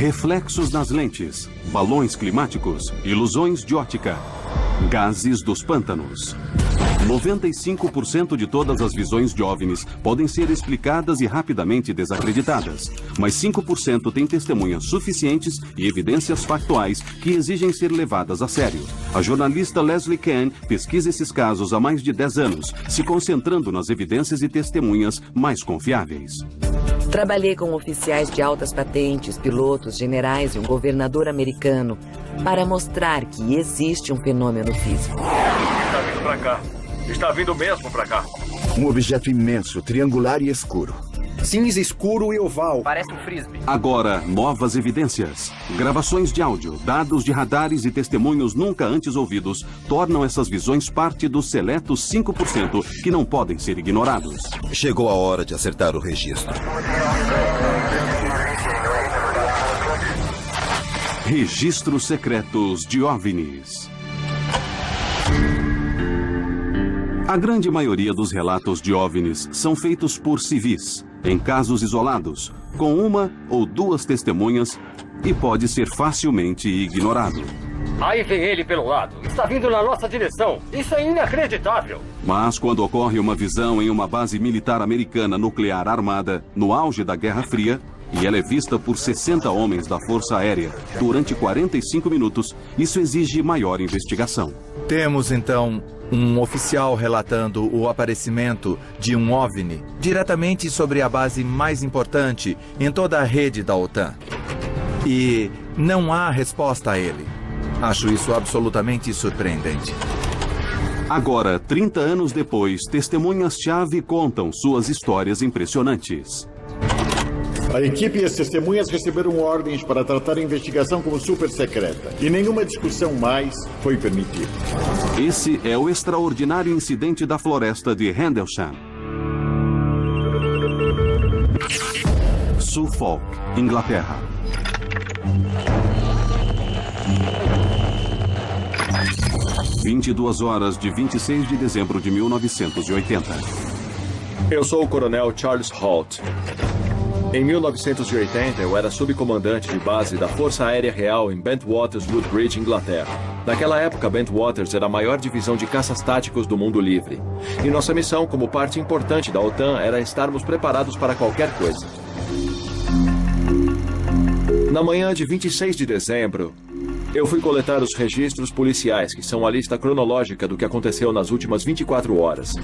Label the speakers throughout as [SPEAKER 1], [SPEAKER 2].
[SPEAKER 1] reflexos nas lentes, balões climáticos, ilusões de ótica, gases dos pântanos. 95% de todas as visões de OVNIs podem ser explicadas e rapidamente desacreditadas, mas 5% têm testemunhas suficientes e evidências factuais que exigem ser levadas a sério. A jornalista Leslie Kahn pesquisa esses casos há mais de 10 anos, se concentrando nas evidências e testemunhas mais confiáveis.
[SPEAKER 2] Trabalhei com oficiais de altas patentes, pilotos, generais e um governador americano para mostrar que existe um fenômeno físico.
[SPEAKER 3] Está vindo pra cá. Está vindo mesmo pra cá.
[SPEAKER 4] Um objeto imenso, triangular e escuro.
[SPEAKER 5] Cinza escuro e oval.
[SPEAKER 6] Parece um frisbee.
[SPEAKER 1] Agora, novas evidências. Gravações de áudio, dados de radares e testemunhos nunca antes ouvidos tornam essas visões parte dos seletos 5% que não podem ser ignorados.
[SPEAKER 7] Chegou a hora de acertar o registro.
[SPEAKER 1] Registros secretos de OVNIs. A grande maioria dos relatos de OVNIs são feitos por civis, em casos isolados, com uma ou duas testemunhas, e pode ser facilmente ignorado.
[SPEAKER 3] Aí vem ele pelo lado. Está vindo na nossa direção. Isso é inacreditável.
[SPEAKER 1] Mas quando ocorre uma visão em uma base militar americana nuclear armada, no auge da Guerra Fria, e ela é vista por 60 homens da Força Aérea durante 45 minutos, isso exige maior investigação.
[SPEAKER 8] Temos, então, um oficial relatando o aparecimento de um OVNI diretamente sobre a base mais importante em toda a rede da OTAN. E não há resposta a ele. Acho isso absolutamente surpreendente.
[SPEAKER 1] Agora, 30 anos depois, testemunhas-chave contam suas histórias impressionantes.
[SPEAKER 9] A equipe e as testemunhas receberam ordens para tratar a investigação como super secreta. E nenhuma discussão mais foi permitida.
[SPEAKER 1] Esse é o extraordinário incidente da floresta de Rendlesham. Suffolk, Inglaterra. Às 22 horas de 26 de dezembro de 1980.
[SPEAKER 10] Eu sou o coronel Charles Holt. Em 1980, eu era subcomandante de base da Força Aérea Real em Bentwaters, Woodbridge, Inglaterra. Naquela época, Bentwaters era a maior divisão de caças táticos do mundo livre. E nossa missão, como parte importante da OTAN, era estarmos preparados para qualquer coisa. Na manhã de 26 de dezembro, eu fui coletar os registros policiais, que são a lista cronológica do que aconteceu nas últimas 24 horas.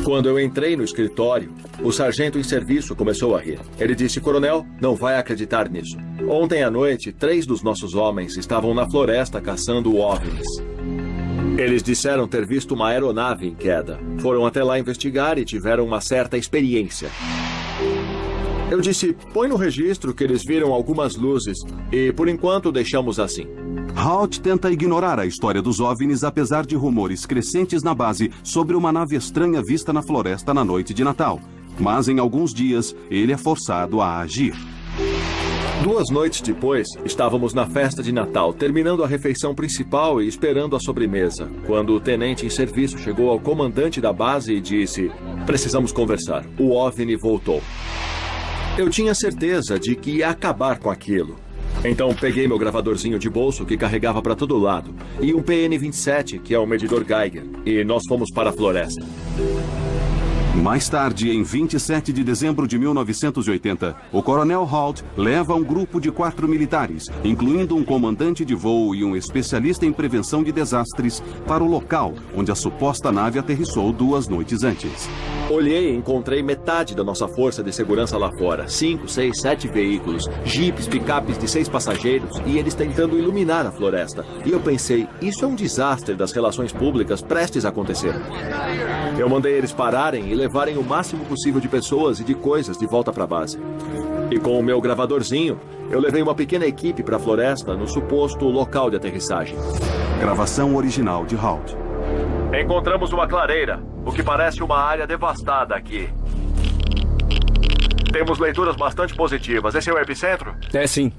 [SPEAKER 10] Quando eu entrei no escritório, o sargento em serviço começou a rir. Ele disse: "Coronel, não vai acreditar nisso. Ontem à noite, 3 dos nossos homens estavam na floresta caçando OVNIs. Eles disseram ter visto uma aeronave em queda. Foram até lá investigar e tiveram uma certa experiência." Eu disse: "Põe no registro que eles viram algumas luzes e, por enquanto, deixamos assim."
[SPEAKER 1] Holt tenta ignorar a história dos OVNIs, apesar de rumores crescentes na base sobre uma nave estranha vista na floresta na noite de Natal. Mas em alguns dias, ele é forçado a agir.
[SPEAKER 10] 2 noites depois, estávamos na festa de Natal, terminando a refeição principal e esperando a sobremesa, quando o tenente em serviço chegou ao comandante da base e disse: "Precisamos conversar. O OVNI voltou." Eu tinha certeza de que ia acabar com aquilo. Então peguei meu gravadorzinho de bolso que carregava para todo lado e um PN-27, que é o medidor Geiger, e nós fomos para a floresta.
[SPEAKER 1] Mais tarde, em 27 de dezembro de 1980, o coronel Holt leva um grupo de 4 militares, incluindo um comandante de voo e um especialista em prevenção de desastres, para o local onde a suposta nave aterrissou 2 noites antes.
[SPEAKER 10] Olhei e encontrei metade da nossa força de segurança lá fora. 5, 6, 7 veículos, jipes, picapes de 6 passageiros e eles tentando iluminar a floresta. E eu pensei, isso é um desastre das relações públicas prestes a acontecer. Eu mandei eles pararem e levarem o máximo possível de pessoas e de coisas de volta para a base. E com o meu gravadorzinho, eu levei uma pequena equipe para a floresta no suposto local de aterrissagem.
[SPEAKER 1] Gravação original de Holt.
[SPEAKER 3] Encontramos uma clareira, o que parece uma área devastada aqui. Temos leituras bastante positivas. Esse é o epicentro?
[SPEAKER 5] É, sim.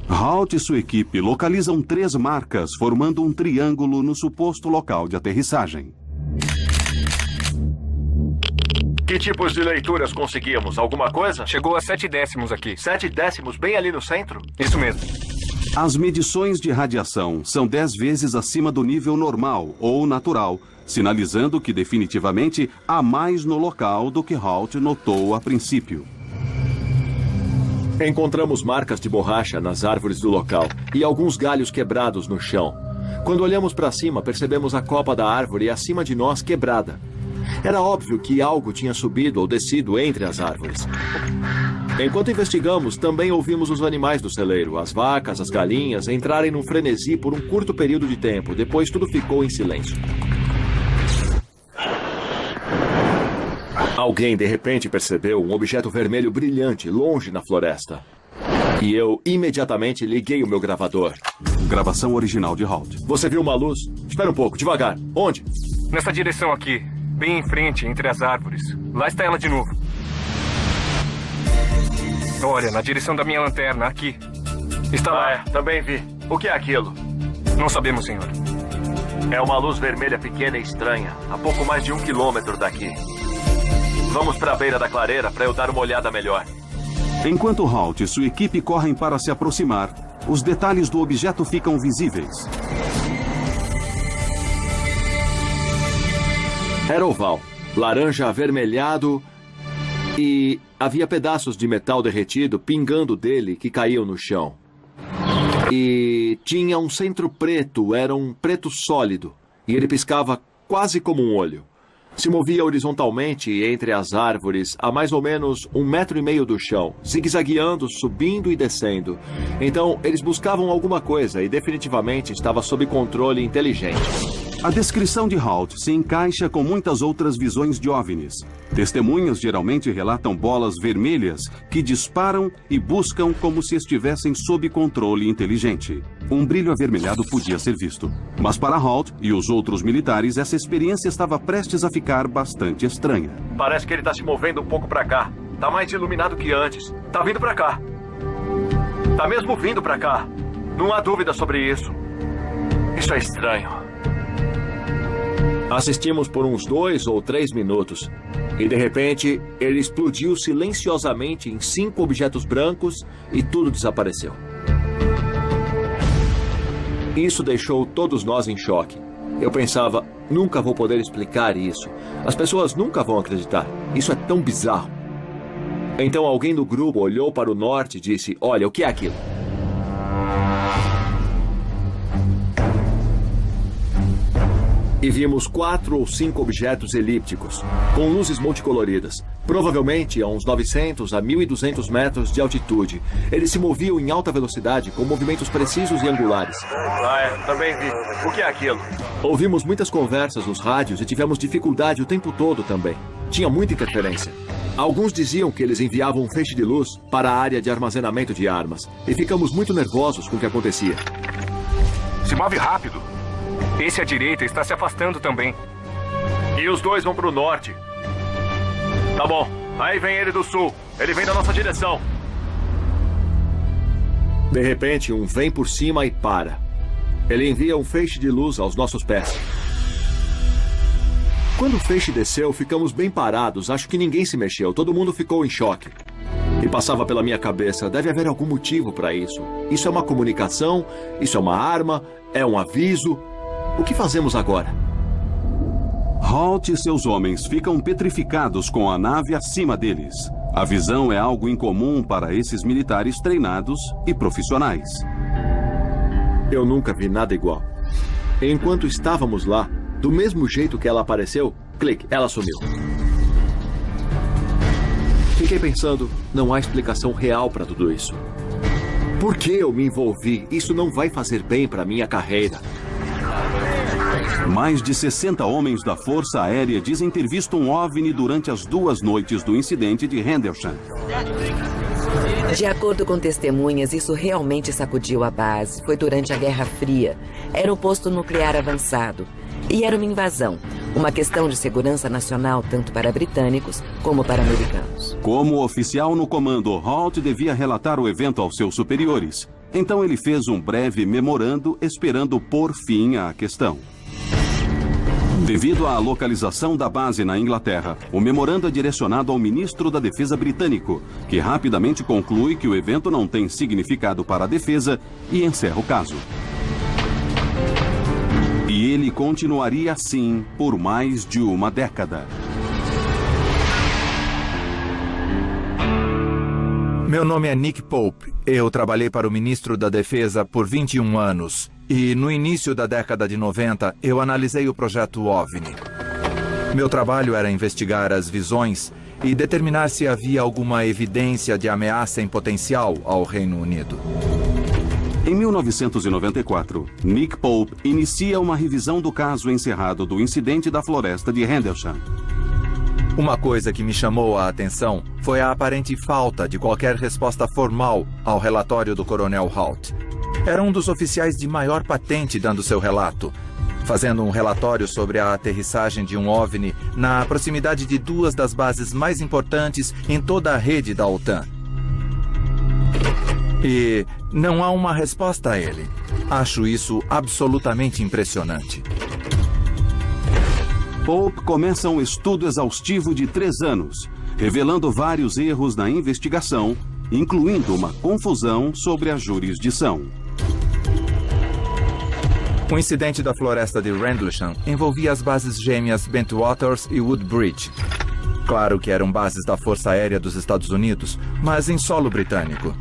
[SPEAKER 1] Holt e sua equipe localizam 3 marcas, formando um triângulo no suposto local de aterrissagem.
[SPEAKER 3] Que
[SPEAKER 10] Que tipos de leituras conseguimos? Alguma coisa?
[SPEAKER 3] Chegou a 7 décimos aqui.
[SPEAKER 10] 7 décimos, bem ali no centro?
[SPEAKER 3] Isso mesmo.
[SPEAKER 1] As medições de radiação são 10 vezes acima do nível normal ou natural, sinalizando que definitivamente há mais no local do que Halt notou a princípio.
[SPEAKER 10] Encontramos marcas de borracha nas árvores do local e alguns galhos quebrados no chão. Quando olhamos para cima, percebemos a copa da árvore acima de nós quebrada. Era óbvio que algo tinha subido ou descido entre as árvores. Enquanto investigamos, também ouvimos os animais do celeiro, as vacas, as galinhas, entrarem num frenesi por um curto período de tempo. Depois tudo ficou em silêncio. Alguém, de repente, percebeu um objeto vermelho brilhante longe na floresta. E eu imediatamente liguei o meu gravador.
[SPEAKER 1] Gravação original de Halt.
[SPEAKER 10] Você viu uma luz? Espera um pouco, devagar. Onde?
[SPEAKER 3] Nessa direção aqui, bem em frente, entre as árvores. Lá está ela de novo. Olha, na direção da minha lanterna, aqui. Está lá.
[SPEAKER 10] Também vi. O que é aquilo?
[SPEAKER 3] Não sabemos, senhor.
[SPEAKER 10] É uma luz vermelha pequena e estranha, a pouco mais de 1 quilômetro daqui. Vamos para a beira da clareira para eu dar uma olhada melhor.
[SPEAKER 1] Enquanto Halt e sua equipe correm para se aproximar, os detalhes do objeto ficam visíveis.
[SPEAKER 10] Era oval, laranja avermelhado e havia pedaços de metal derretido pingando dele que caíam no chão. E tinha um centro preto, era um preto sólido, e ele piscava quase como um olho. Se movia horizontalmente entre as árvores a mais ou menos 1,5 metro do chão, zigue-zagueando, subindo e descendo. Então, eles buscavam alguma coisa e definitivamente estava sob controle inteligente.
[SPEAKER 1] A descrição de Halt se encaixa com muitas outras visões de OVNIs. Testemunhas geralmente relatam bolas vermelhas que disparam e buscam como se estivessem sob controle inteligente. Um brilho avermelhado podia ser visto. Mas para Halt e os outros militares, essa experiência estava prestes a ficar bastante estranha.
[SPEAKER 10] Parece que ele está se movendo um pouco para cá. Está mais iluminado que antes. Está vindo para cá. Está mesmo vindo para cá. Não há dúvida sobre isso. Isso é estranho. Assistimos por uns 2 ou 3 minutos. E de repente, ele explodiu silenciosamente em 5 objetos brancos e tudo desapareceu. Isso deixou todos nós em choque. Eu pensava, nunca vou poder explicar isso. As pessoas nunca vão acreditar. Isso é tão bizarro. Então alguém do grupo olhou para o norte e disse, olha, o que é aquilo? E vimos 4 ou 5 objetos elípticos, com luzes multicoloridas, provavelmente a uns 900 a 1.200 metros de altitude. Eles se moviam em alta velocidade, com movimentos precisos e angulares. Também vi. O que é aquilo? Ouvimos muitas conversas nos rádios e tivemos dificuldade o tempo todo também. Tinha muita interferência. Alguns diziam que eles enviavam um feixe de luz para a área de armazenamento de armas, e ficamos muito nervosos com o que acontecia.
[SPEAKER 3] Se move rápido. Esse à direita está se afastando também.
[SPEAKER 10] E os 2 vão para o norte. Tá bom. Aí vem ele do sul. Ele vem da nossa direção. De repente, um vem por cima e para. Ele envia um feixe de luz aos nossos pés. Quando o feixe desceu, ficamos bem parados. Acho que ninguém se mexeu. Todo mundo ficou em choque. E passava pela minha cabeça, deve haver algum motivo para isso. Isso é uma comunicação? Isso é uma arma? É um aviso? O que fazemos agora?
[SPEAKER 1] Halt e seus homens ficam petrificados com a nave acima deles. A visão é algo incomum para esses militares treinados e profissionais.
[SPEAKER 10] Eu nunca vi nada igual. Enquanto estávamos lá, do mesmo jeito que ela apareceu, clique, ela sumiu. Fiquei pensando, não há explicação real para tudo isso. Por que eu me envolvi? Isso não vai fazer bem para minha carreira.
[SPEAKER 1] Mais de 60 homens da Força Aérea dizem ter visto um OVNI durante as 2 noites do incidente de Rendlesham.
[SPEAKER 2] De acordo com testemunhas, isso realmente sacudiu a base. Foi durante a Guerra Fria. Era um posto nuclear avançado. E era uma invasão. Uma questão de segurança nacional tanto para britânicos como para americanos.
[SPEAKER 1] Como oficial no comando, Halt devia relatar o evento aos seus superiores. Então ele fez um breve memorando esperando pôr fim à questão. Devido à localização da base na Inglaterra, o memorando é direcionado ao ministro da Defesa britânico, que rapidamente conclui que o evento não tem significado para a defesa e encerra o caso. E ele continuaria assim por mais de uma década.
[SPEAKER 8] Meu nome é Nick Pope. Eu trabalhei para o ministro da Defesa por 21 anos. E no início da década de 90, eu analisei o projeto OVNI. Meu trabalho era investigar as visões e determinar se havia alguma evidência de ameaça em potencial ao Reino Unido.
[SPEAKER 1] Em 1994, Nick Pope inicia uma revisão do caso encerrado do incidente da floresta de Rendlesham.
[SPEAKER 8] Uma coisa que me chamou a atenção foi a aparente falta de qualquer resposta formal ao relatório do Coronel Halt. Era um dos oficiais de maior patente dando seu relato, fazendo um relatório sobre a aterrissagem de um OVNI na proximidade de duas das bases mais importantes em toda a rede da OTAN. E não há uma resposta a ele. Acho isso absolutamente impressionante.
[SPEAKER 1] Pope começa um estudo exaustivo de 3 anos, revelando vários erros na investigação, incluindo uma confusão sobre a jurisdição.
[SPEAKER 8] O incidente da floresta de Rendlesham envolvia as bases gêmeas Bentwaters e Woodbridge. Claro que eram bases da Força Aérea dos Estados Unidos, mas em solo britânico.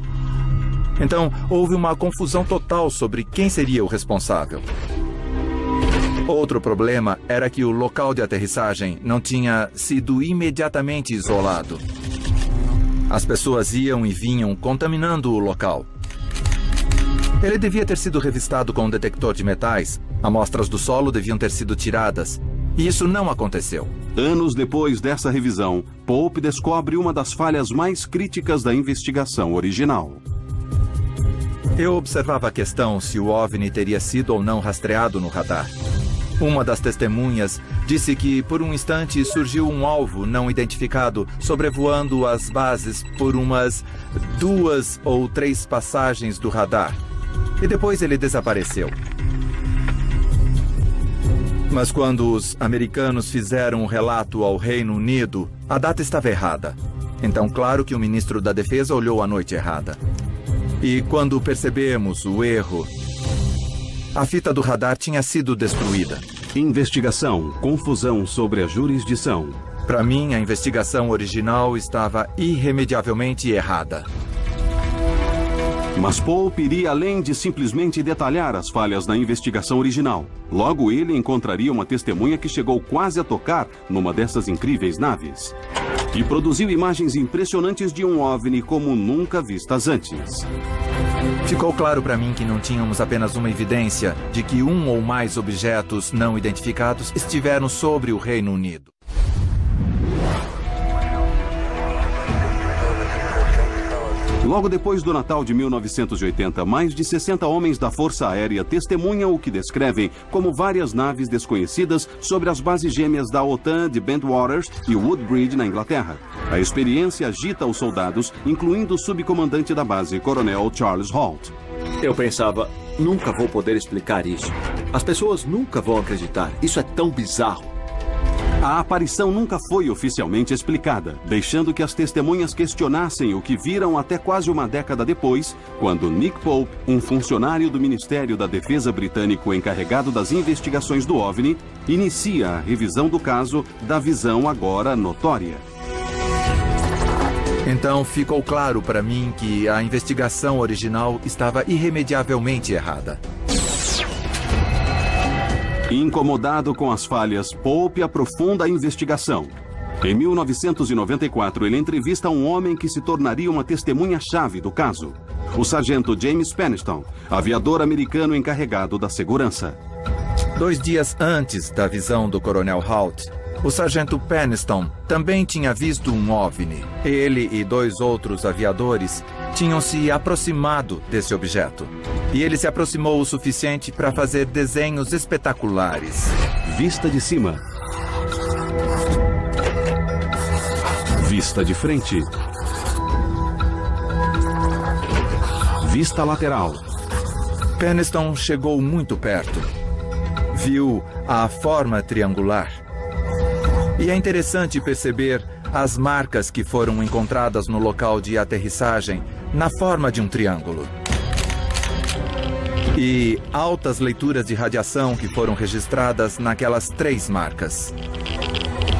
[SPEAKER 8] Então, houve uma confusão total sobre quem seria o responsável. Outro problema era que o local de aterrissagem não tinha sido imediatamente isolado. As pessoas iam e vinham contaminando o local. Ele devia ter sido revistado com um detector de metais. Amostras do solo deviam ter sido tiradas. E isso não aconteceu.
[SPEAKER 1] Anos depois dessa revisão, Pope descobre uma das falhas mais críticas da investigação original.
[SPEAKER 8] Eu observava a questão se o OVNI teria sido ou não rastreado no radar. Uma das testemunhas disse que, por um instante, surgiu um alvo não identificado sobrevoando as bases por umas 2 ou 3 passagens do radar. E depois ele desapareceu. Mas quando os americanos fizeram o relato ao Reino Unido, a data estava errada. Então, claro que o ministro da Defesa olhou a noite errada. E quando percebemos o erro, a fita do radar tinha sido destruída.
[SPEAKER 1] Investigação, confusão sobre a jurisdição.
[SPEAKER 8] Para mim, a investigação original estava irremediavelmente errada.
[SPEAKER 1] Mas Pope iria além de simplesmente detalhar as falhas na investigação original. Logo ele encontraria uma testemunha que chegou quase a tocar numa dessas incríveis naves. E produziu imagens impressionantes de um OVNI como nunca vistas antes.
[SPEAKER 8] Ficou claro para mim que não tínhamos apenas uma evidência de que um ou mais objetos não identificados estiveram sobre o Reino Unido.
[SPEAKER 1] Logo depois do Natal de 1980, mais de 60 homens da Força Aérea testemunham o que descrevem como várias naves desconhecidas sobre as bases gêmeas da OTAN de Bentwaters e Woodbridge, na Inglaterra. A experiência agita os soldados, incluindo o subcomandante da base, Coronel Charles Halt.
[SPEAKER 10] Eu pensava, nunca vou poder explicar isso. As pessoas nunca vão acreditar. Isso é tão bizarro.
[SPEAKER 1] A aparição nunca foi oficialmente explicada, deixando que as testemunhas questionassem o que viram até quase uma década depois, quando Nick Pope, um funcionário do Ministério da Defesa britânico encarregado das investigações do OVNI, inicia a revisão do caso da visão agora notória.
[SPEAKER 8] Então ficou claro para mim que a investigação original estava irremediavelmente errada.
[SPEAKER 1] Incomodado com as falhas, Pope aprofunda a investigação. Em 1994, ele entrevista um homem que se tornaria uma testemunha-chave do caso. O sargento James Peniston, aviador americano encarregado da segurança.
[SPEAKER 8] 2 dias antes da visão do Coronel Halt, o sargento Peniston também tinha visto um OVNI. Ele e 2 outros aviadores tinham se aproximado desse objeto. E ele se aproximou o suficiente para fazer desenhos espetaculares.
[SPEAKER 1] Vista de cima. Vista de frente. Vista lateral.
[SPEAKER 8] Peniston chegou muito perto. viu a forma triangular. E é interessante perceber as marcas que foram encontradas no local de aterrissagem na forma de um triângulo. E altas leituras de radiação que foram registradas naquelas 3 marcas.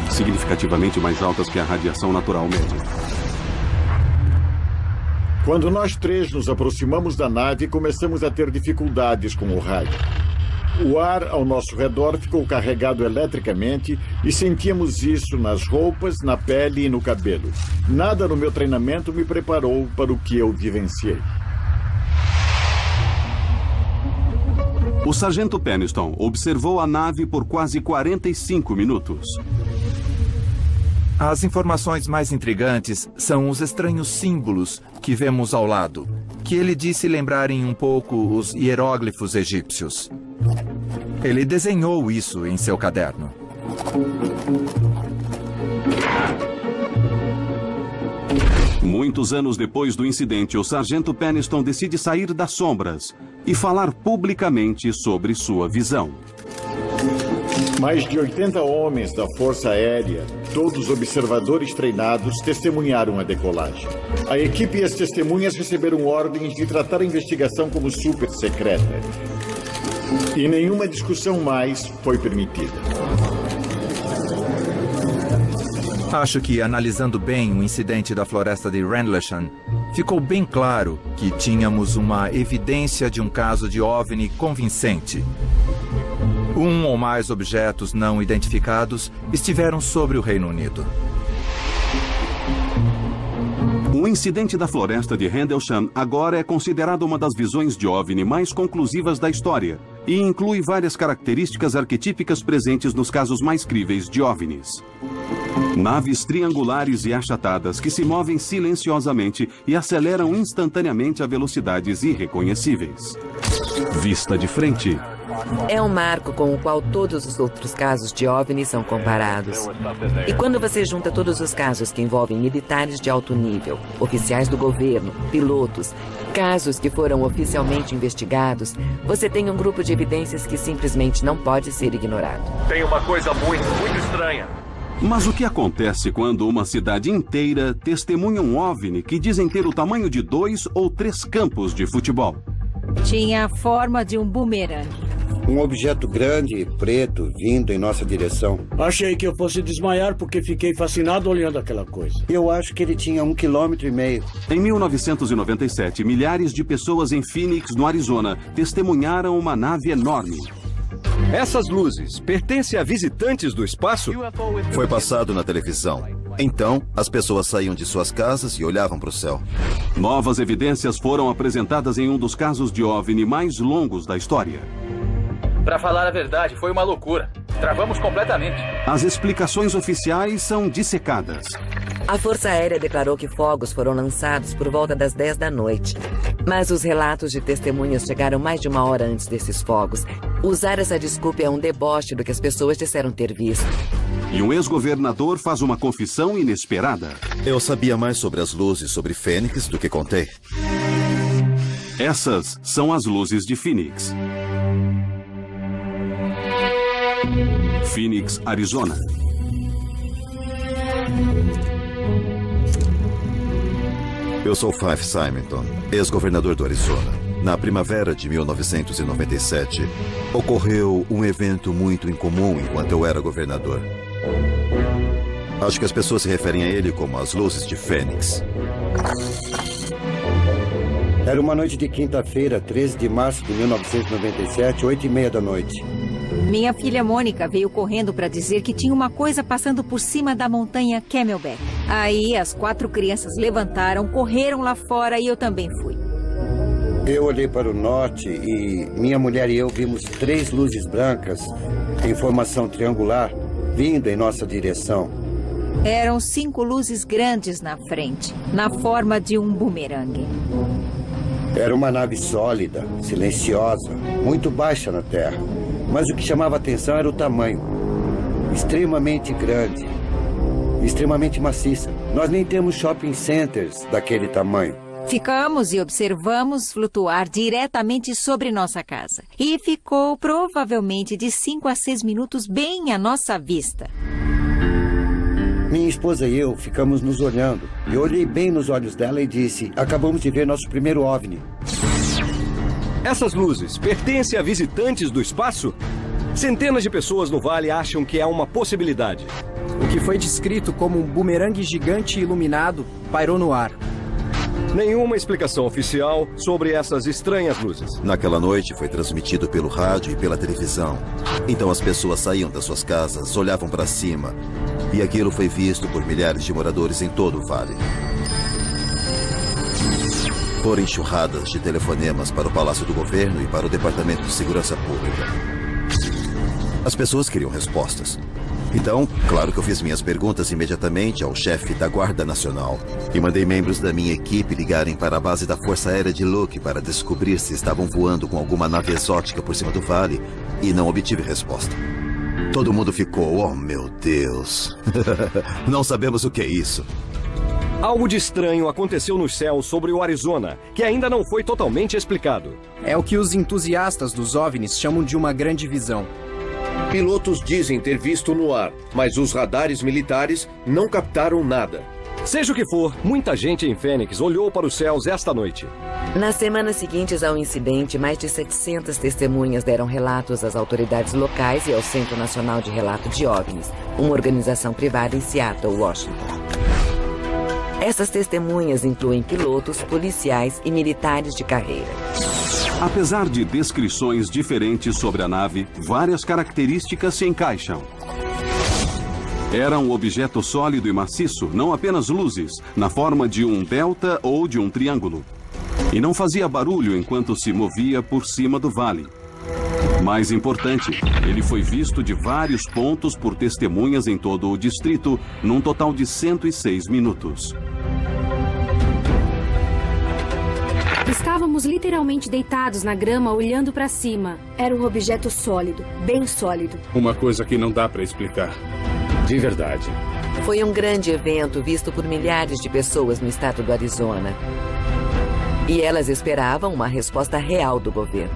[SPEAKER 1] Significativamente mais altas que a radiação natural média.
[SPEAKER 9] Quando nós 3 nos aproximamos da nave, começamos a ter dificuldades com o rádio. O ar ao nosso redor ficou carregado eletricamente e sentíamos isso nas roupas, na pele e no cabelo. Nada no meu treinamento me preparou para o que eu vivenciei.
[SPEAKER 1] O sargento Peniston observou a nave por quase 45 minutos.
[SPEAKER 8] As informações mais intrigantes são os estranhos símbolos que vemos ao lado, que ele disse lembrarem um pouco os hieróglifos egípcios. Ele desenhou isso em seu caderno.
[SPEAKER 1] Muitos anos depois do incidente, o sargento Peniston decide sair das sombras e falar publicamente sobre sua visão.
[SPEAKER 9] Mais de 80 homens da Força Aérea, todos observadores treinados, testemunharam a decolagem. A equipe e as testemunhas receberam ordens de tratar a investigação como super secreta. E nenhuma discussão mais foi permitida.
[SPEAKER 8] Acho que, analisando bem o incidente da floresta de Rendlesham, ficou bem claro que tínhamos uma evidência de um caso de OVNI convincente. Um ou mais objetos não identificados estiveram sobre o Reino Unido.
[SPEAKER 1] O incidente da floresta de Rendlesham agora é considerado uma das visões de OVNI mais conclusivas da história e inclui várias características arquetípicas presentes nos casos mais críveis de OVNIs. Naves triangulares e achatadas que se movem silenciosamente e aceleram instantaneamente a velocidades irreconhecíveis. Vista de frente.
[SPEAKER 2] É um marco com o qual todos os outros casos de OVNI são comparados. E quando você junta todos os casos que envolvem militares de alto nível, oficiais do governo, pilotos, casos que foram oficialmente investigados, você tem um grupo de evidências que simplesmente não pode ser ignorado.
[SPEAKER 3] Tem uma coisa muito estranha.
[SPEAKER 1] Mas o que acontece quando uma cidade inteira testemunha um OVNI que dizem ter o tamanho de 2 ou 3 campos de futebol?
[SPEAKER 6] Tinha a forma de um bumerangue.
[SPEAKER 11] Um objeto grande, preto, vindo em nossa direção.
[SPEAKER 5] Achei que eu fosse desmaiar porque fiquei fascinado olhando aquela coisa.
[SPEAKER 11] Eu acho que ele tinha 1,5 km.
[SPEAKER 1] Em 1997, milhares de pessoas em Phoenix, no Arizona, testemunharam uma nave enorme.
[SPEAKER 12] Essas luzes pertencem a visitantes do espaço?
[SPEAKER 7] Foi passado na televisão. Então, as pessoas saíam de suas casas e olhavam para o céu.
[SPEAKER 1] Novas evidências foram apresentadas em um dos casos de OVNI mais longos da história.
[SPEAKER 3] Pra falar a verdade, foi uma loucura. Travamos completamente.
[SPEAKER 1] As explicações oficiais são dissecadas.
[SPEAKER 2] A Força Aérea declarou que fogos foram lançados por volta das 10 da noite. Mas os relatos de testemunhas chegaram mais de 1 hora antes desses fogos. Usar essa desculpa é um deboche do que as pessoas disseram ter visto.
[SPEAKER 1] E um ex-governador faz uma confissão inesperada.
[SPEAKER 7] Eu sabia mais sobre as luzes sobre Fênix do que contei.
[SPEAKER 1] Essas são as luzes de Phoenix. Phoenix, Arizona.
[SPEAKER 7] Eu sou Fife Symington, ex-governador do Arizona. Na primavera de 1997, ocorreu um evento muito incomum enquanto eu era governador. Acho que as pessoas se referem a ele como as luzes de Fênix.
[SPEAKER 11] Era uma noite de quinta-feira, 13 de março de 1997, 8h30 da noite.
[SPEAKER 6] Minha filha Mônica veio correndo para dizer que tinha uma coisa passando por cima da montanha Camelback. Aí as 4 crianças levantaram, correram lá fora e eu também fui.
[SPEAKER 11] Eu olhei para o norte e minha mulher e eu vimos 3 luzes brancas em formação triangular vindo em nossa direção.
[SPEAKER 6] Eram 5 luzes grandes na frente, na forma de um bumerangue.
[SPEAKER 11] Era uma nave sólida, silenciosa, muito baixa na Terra. Mas o que chamava a atenção era o tamanho. Extremamente grande, extremamente maciça. Nós nem temos shopping centers daquele tamanho.
[SPEAKER 6] Ficamos e observamos flutuar diretamente sobre nossa casa. E ficou provavelmente de 5 a 6 minutos bem à nossa vista.
[SPEAKER 11] Minha esposa e eu ficamos nos olhando. Eu olhei bem nos olhos dela e disse: acabamos de ver nosso primeiro OVNI.
[SPEAKER 12] Essas luzes pertencem a visitantes do espaço? Centenas de pessoas no vale acham que é uma possibilidade.
[SPEAKER 13] O que foi descrito como um bumerangue gigante iluminado pairou no ar.
[SPEAKER 12] Nenhuma explicação oficial sobre essas estranhas luzes.
[SPEAKER 7] Naquela noite foi transmitido pelo rádio e pela televisão. Então as pessoas saíam das suas casas, olhavam para cima. E aquilo foi visto por milhares de moradores em todo o vale. Foram enxurradas de telefonemas para o Palácio do Governo e para o Departamento de Segurança Pública. As pessoas queriam respostas. Então, claro que eu fiz minhas perguntas imediatamente ao chefe da Guarda Nacional e mandei membros da minha equipe ligarem para a base da Força Aérea de Luke para descobrir se estavam voando com alguma nave exótica por cima do vale e não obtive resposta. Todo mundo ficou, oh meu Deus, não sabemos o que é isso.
[SPEAKER 12] Algo de estranho aconteceu nos céus sobre o Arizona, que ainda não foi totalmente explicado.
[SPEAKER 13] É o que os entusiastas dos OVNIs chamam de uma grande visão.
[SPEAKER 14] Pilotos dizem ter visto no ar, mas os radares militares não captaram nada.
[SPEAKER 12] Seja o que for, muita gente em Phoenix olhou para os céus esta noite.
[SPEAKER 2] Nas semanas seguintes ao incidente, mais de 700 testemunhas deram relatos às autoridades locais e ao Centro Nacional de Relato de OVNIs, uma organização privada em Seattle, Washington. Essas testemunhas incluem pilotos, policiais e militares de carreira.
[SPEAKER 1] Apesar de descrições diferentes sobre a nave, várias características se encaixam. Era um objeto sólido e maciço, não apenas luzes, na forma de um delta ou de um triângulo. E não fazia barulho enquanto se movia por cima do vale. Mais importante, ele foi visto de vários pontos por testemunhas em todo o distrito, num total de 106 minutos.
[SPEAKER 15] Estávamos literalmente deitados na grama olhando para cima. Era um objeto sólido, bem sólido.
[SPEAKER 5] Uma coisa que não dá para explicar. De verdade.
[SPEAKER 2] Foi um grande evento visto por milhares de pessoas no estado do Arizona. E elas esperavam uma resposta real do governo.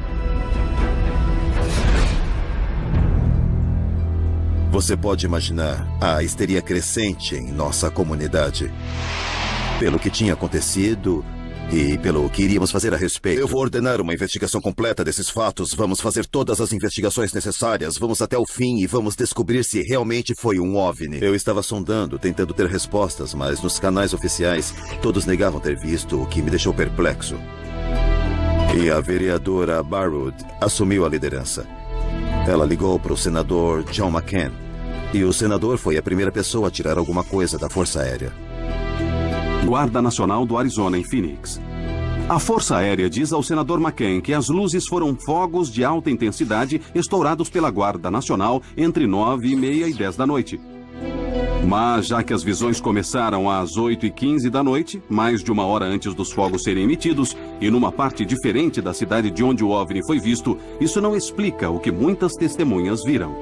[SPEAKER 7] Você pode imaginar a histeria crescente em nossa comunidade pelo que tinha acontecido e pelo que iríamos fazer a respeito. Eu vou ordenar uma investigação completa desses fatos. Vamos fazer todas as investigações necessárias. Vamos até o fim e vamos descobrir se realmente foi um OVNI. Eu estava sondando, tentando ter respostas, mas nos canais oficiais, todos negavam ter visto, o que me deixou perplexo. E a vereadora Barwood assumiu a liderança. Ela ligou para o senador John McCain. E o senador foi a primeira pessoa a tirar alguma coisa da Força Aérea.
[SPEAKER 1] Guarda Nacional do Arizona, em Phoenix. A Força Aérea diz ao senador McCain que as luzes foram fogos de alta intensidade estourados pela Guarda Nacional entre 9h30 e 10 da noite. Mas, já que as visões começaram às 8h15 da noite, mais de uma hora antes dos fogos serem emitidos, e numa parte diferente da cidade de onde o OVNI foi visto, isso não explica o que muitas testemunhas viram.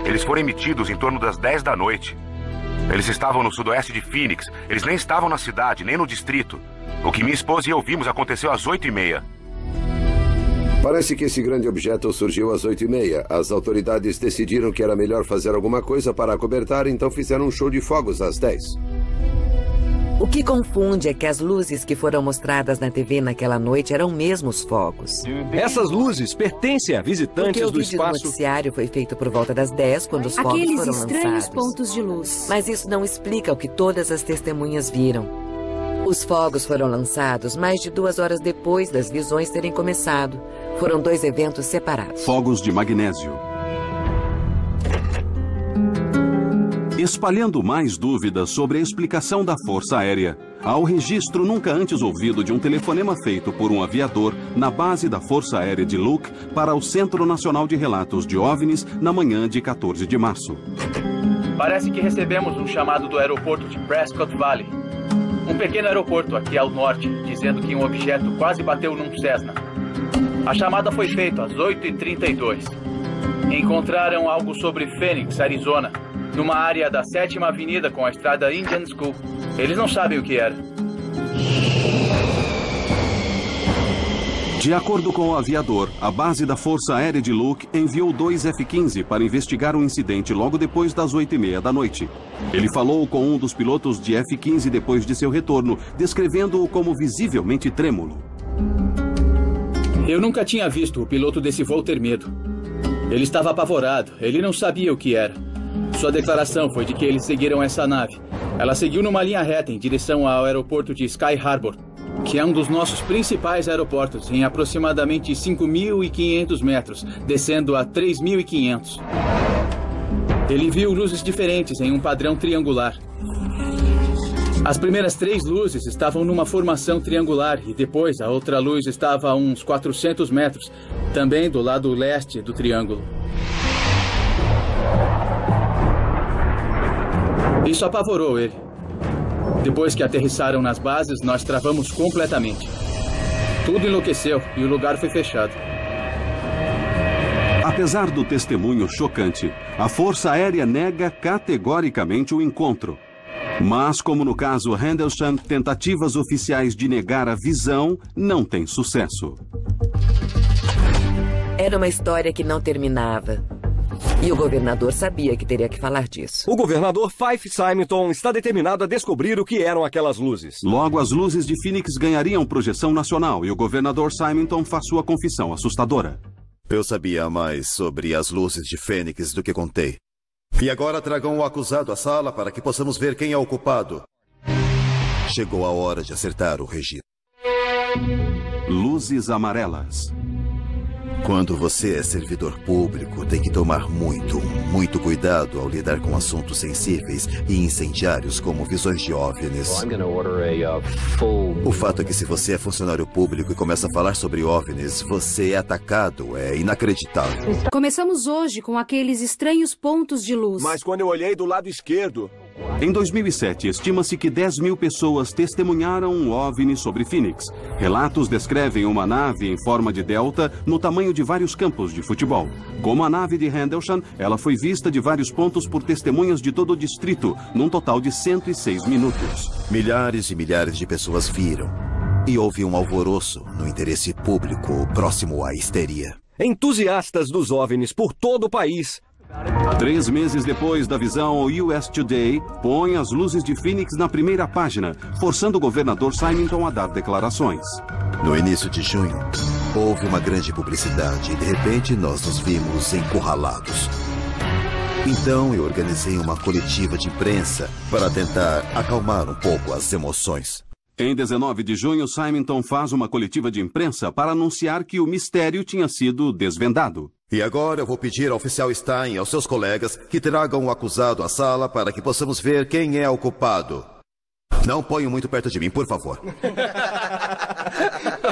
[SPEAKER 16] Eles foram emitidos em torno das 10 da noite. Eles estavam no sudoeste de Phoenix. Eles nem estavam na cidade, nem no distrito. O que minha esposa e eu vimos aconteceu às 8h30.
[SPEAKER 14] Parece que esse grande objeto surgiu às 8h30. As autoridades decidiram que era melhor fazer alguma coisa para acobertar, então fizeram um show de fogos às 10.
[SPEAKER 2] O que confunde é que as luzes que foram mostradas na TV naquela noite eram mesmo os fogos.
[SPEAKER 12] Essas luzes pertencem a visitantes do espaço.
[SPEAKER 2] Porque o vídeo do noticiário foi feito por volta das 10, quando os fogos foram lançados.
[SPEAKER 15] Aqueles estranhos pontos de luz.
[SPEAKER 2] Mas isso não explica o que todas as testemunhas viram. Os fogos foram lançados mais de 2 horas depois das visões terem começado. Foram 2 eventos separados.
[SPEAKER 1] Fogos de magnésio. Espalhando mais dúvidas sobre a explicação da Força Aérea, há o registro nunca antes ouvido de um telefonema feito por um aviador na base da Força Aérea de Luke para o Centro Nacional de Relatos de OVNIs na manhã de 14 de março.
[SPEAKER 17] Parece que recebemos um chamado do aeroporto de Prescott Valley. Um pequeno aeroporto aqui ao norte, dizendo que um objeto quase bateu num Cessna. A chamada foi feita às 8h32. Encontraram algo sobre Phoenix, Arizona, numa área da 7ª Avenida com a estrada Indian School. Eles não sabem o que era.
[SPEAKER 1] De acordo com o aviador, a base da Força Aérea de Luke enviou 2 F-15 para investigar o incidente logo depois das 8h30 da noite. Ele falou com um dos pilotos de F-15 depois de seu retorno, descrevendo-o como visivelmente trêmulo.
[SPEAKER 17] Eu nunca tinha visto o piloto desse voo ter medo. Ele estava apavorado, ele não sabia o que era. Sua declaração foi de que eles seguiram essa nave. Ela seguiu numa linha reta em direção ao aeroporto de Sky Harbor, que é um dos nossos principais aeroportos, em aproximadamente 5.500 metros, descendo a 3.500. Ele viu luzes diferentes em um padrão triangular. As primeiras 3 luzes estavam numa formação triangular e depois a outra luz estava a uns 400 metros, também do lado leste do triângulo. Isso apavorou ele. Depois que aterrissaram nas bases, nós travamos completamente. Tudo enlouqueceu e o lugar foi fechado.
[SPEAKER 1] Apesar do testemunho chocante, a Força Aérea nega categoricamente o encontro. Mas, como no caso Henderson, tentativas oficiais de negar a visão não têm sucesso.
[SPEAKER 2] Era uma história que não terminava. E o governador sabia que teria que falar disso.
[SPEAKER 12] O governador Fife Symington está determinado a descobrir o que eram aquelas luzes.
[SPEAKER 1] Logo, as luzes de Phoenix ganhariam projeção nacional e o governador Symington faz sua confissão assustadora.
[SPEAKER 7] Eu sabia mais sobre as luzes de Fênix do que contei. E agora tragam o acusado à sala para que possamos ver quem é o culpado. Chegou a hora de acertar o registro.
[SPEAKER 1] Luzes amarelas.
[SPEAKER 7] Quando você é servidor público, tem que tomar muito cuidado ao lidar com assuntos sensíveis e incendiários como visões de OVNIs. O fato é que se você é funcionário público e começa a falar sobre OVNIs, você é atacado, é inacreditável.
[SPEAKER 15] Começamos hoje com aqueles estranhos pontos de luz.
[SPEAKER 12] Mas quando eu olhei do lado esquerdo...
[SPEAKER 1] Em 2007, estima-se que 10.000 pessoas testemunharam um OVNI sobre Phoenix. Relatos descrevem uma nave em forma de delta no tamanho de vários campos de futebol. Como a nave de Henderson, ela foi vista de vários pontos por testemunhas de todo o distrito, num total de 106 minutos.
[SPEAKER 7] Milhares e milhares de pessoas viram. E houve um alvoroço no interesse público próximo à histeria.
[SPEAKER 12] Entusiastas dos OVNIs por todo o país.
[SPEAKER 1] 3 meses depois da visão, o US Today põe as luzes de Phoenix na primeira página, forçando o governador Symington a dar declarações.
[SPEAKER 7] No início de junho, houve uma grande publicidade e de repente nós nos vimos encurralados. Então eu organizei uma coletiva de imprensa para tentar acalmar um pouco as emoções.
[SPEAKER 1] Em 19 de junho, Symington faz uma coletiva de imprensa para anunciar que o mistério tinha sido desvendado.
[SPEAKER 7] E agora eu vou pedir ao oficial Stein e aos seus colegas que tragam o acusado à sala para que possamos ver quem é o culpado. Não ponham muito perto de mim, por favor.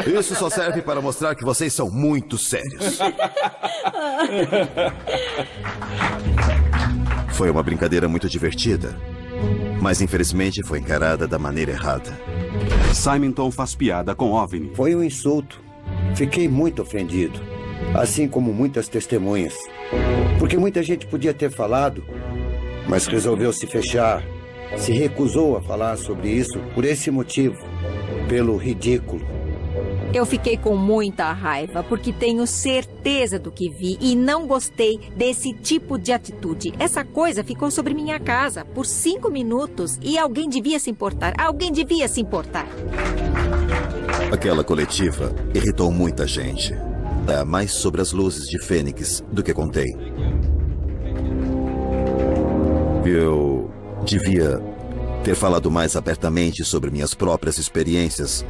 [SPEAKER 7] Isso só serve para mostrar que vocês são muito sérios. Foi uma brincadeira muito divertida, mas infelizmente foi encarada da maneira errada.
[SPEAKER 1] Symington faz piada com OVNI.
[SPEAKER 11] Foi um insulto. Fiquei muito ofendido. Assim como muitas testemunhas. Porque muita gente podia ter falado, mas resolveu se fechar. Se recusou a falar sobre isso por esse motivo. Pelo ridículo.
[SPEAKER 6] Eu fiquei com muita raiva, porque tenho certeza do que vi e não gostei desse tipo de atitude. Essa coisa ficou sobre minha casa por 5 minutos e alguém devia se importar. Alguém devia se importar.
[SPEAKER 7] Aquela coletiva irritou muita gente. É mais sobre as luzes de Fênix do que contei. Eu devia ter falado mais abertamente sobre minhas próprias experiências.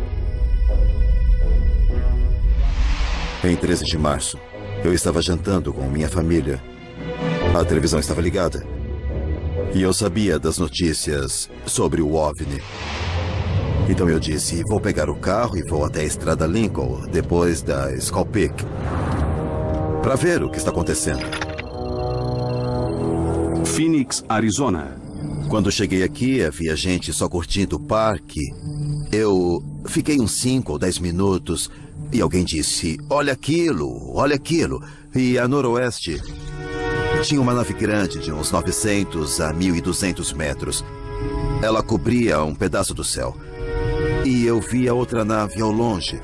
[SPEAKER 7] Em 13 de março, eu estava jantando com minha família. A televisão estava ligada. E eu sabia das notícias sobre o OVNI. Então eu disse, vou pegar o carro e vou até a estrada Lincoln, depois da Skull Peak, para ver o que está acontecendo.
[SPEAKER 1] Phoenix, Arizona.
[SPEAKER 7] Quando cheguei aqui, havia gente só curtindo o parque. Eu fiquei uns 5 ou 10 minutos e alguém disse, olha aquilo, olha aquilo. E a noroeste tinha uma nave grande de uns 900 a 1.200 metros. Ela cobria um pedaço do céu. E eu via outra nave ao longe.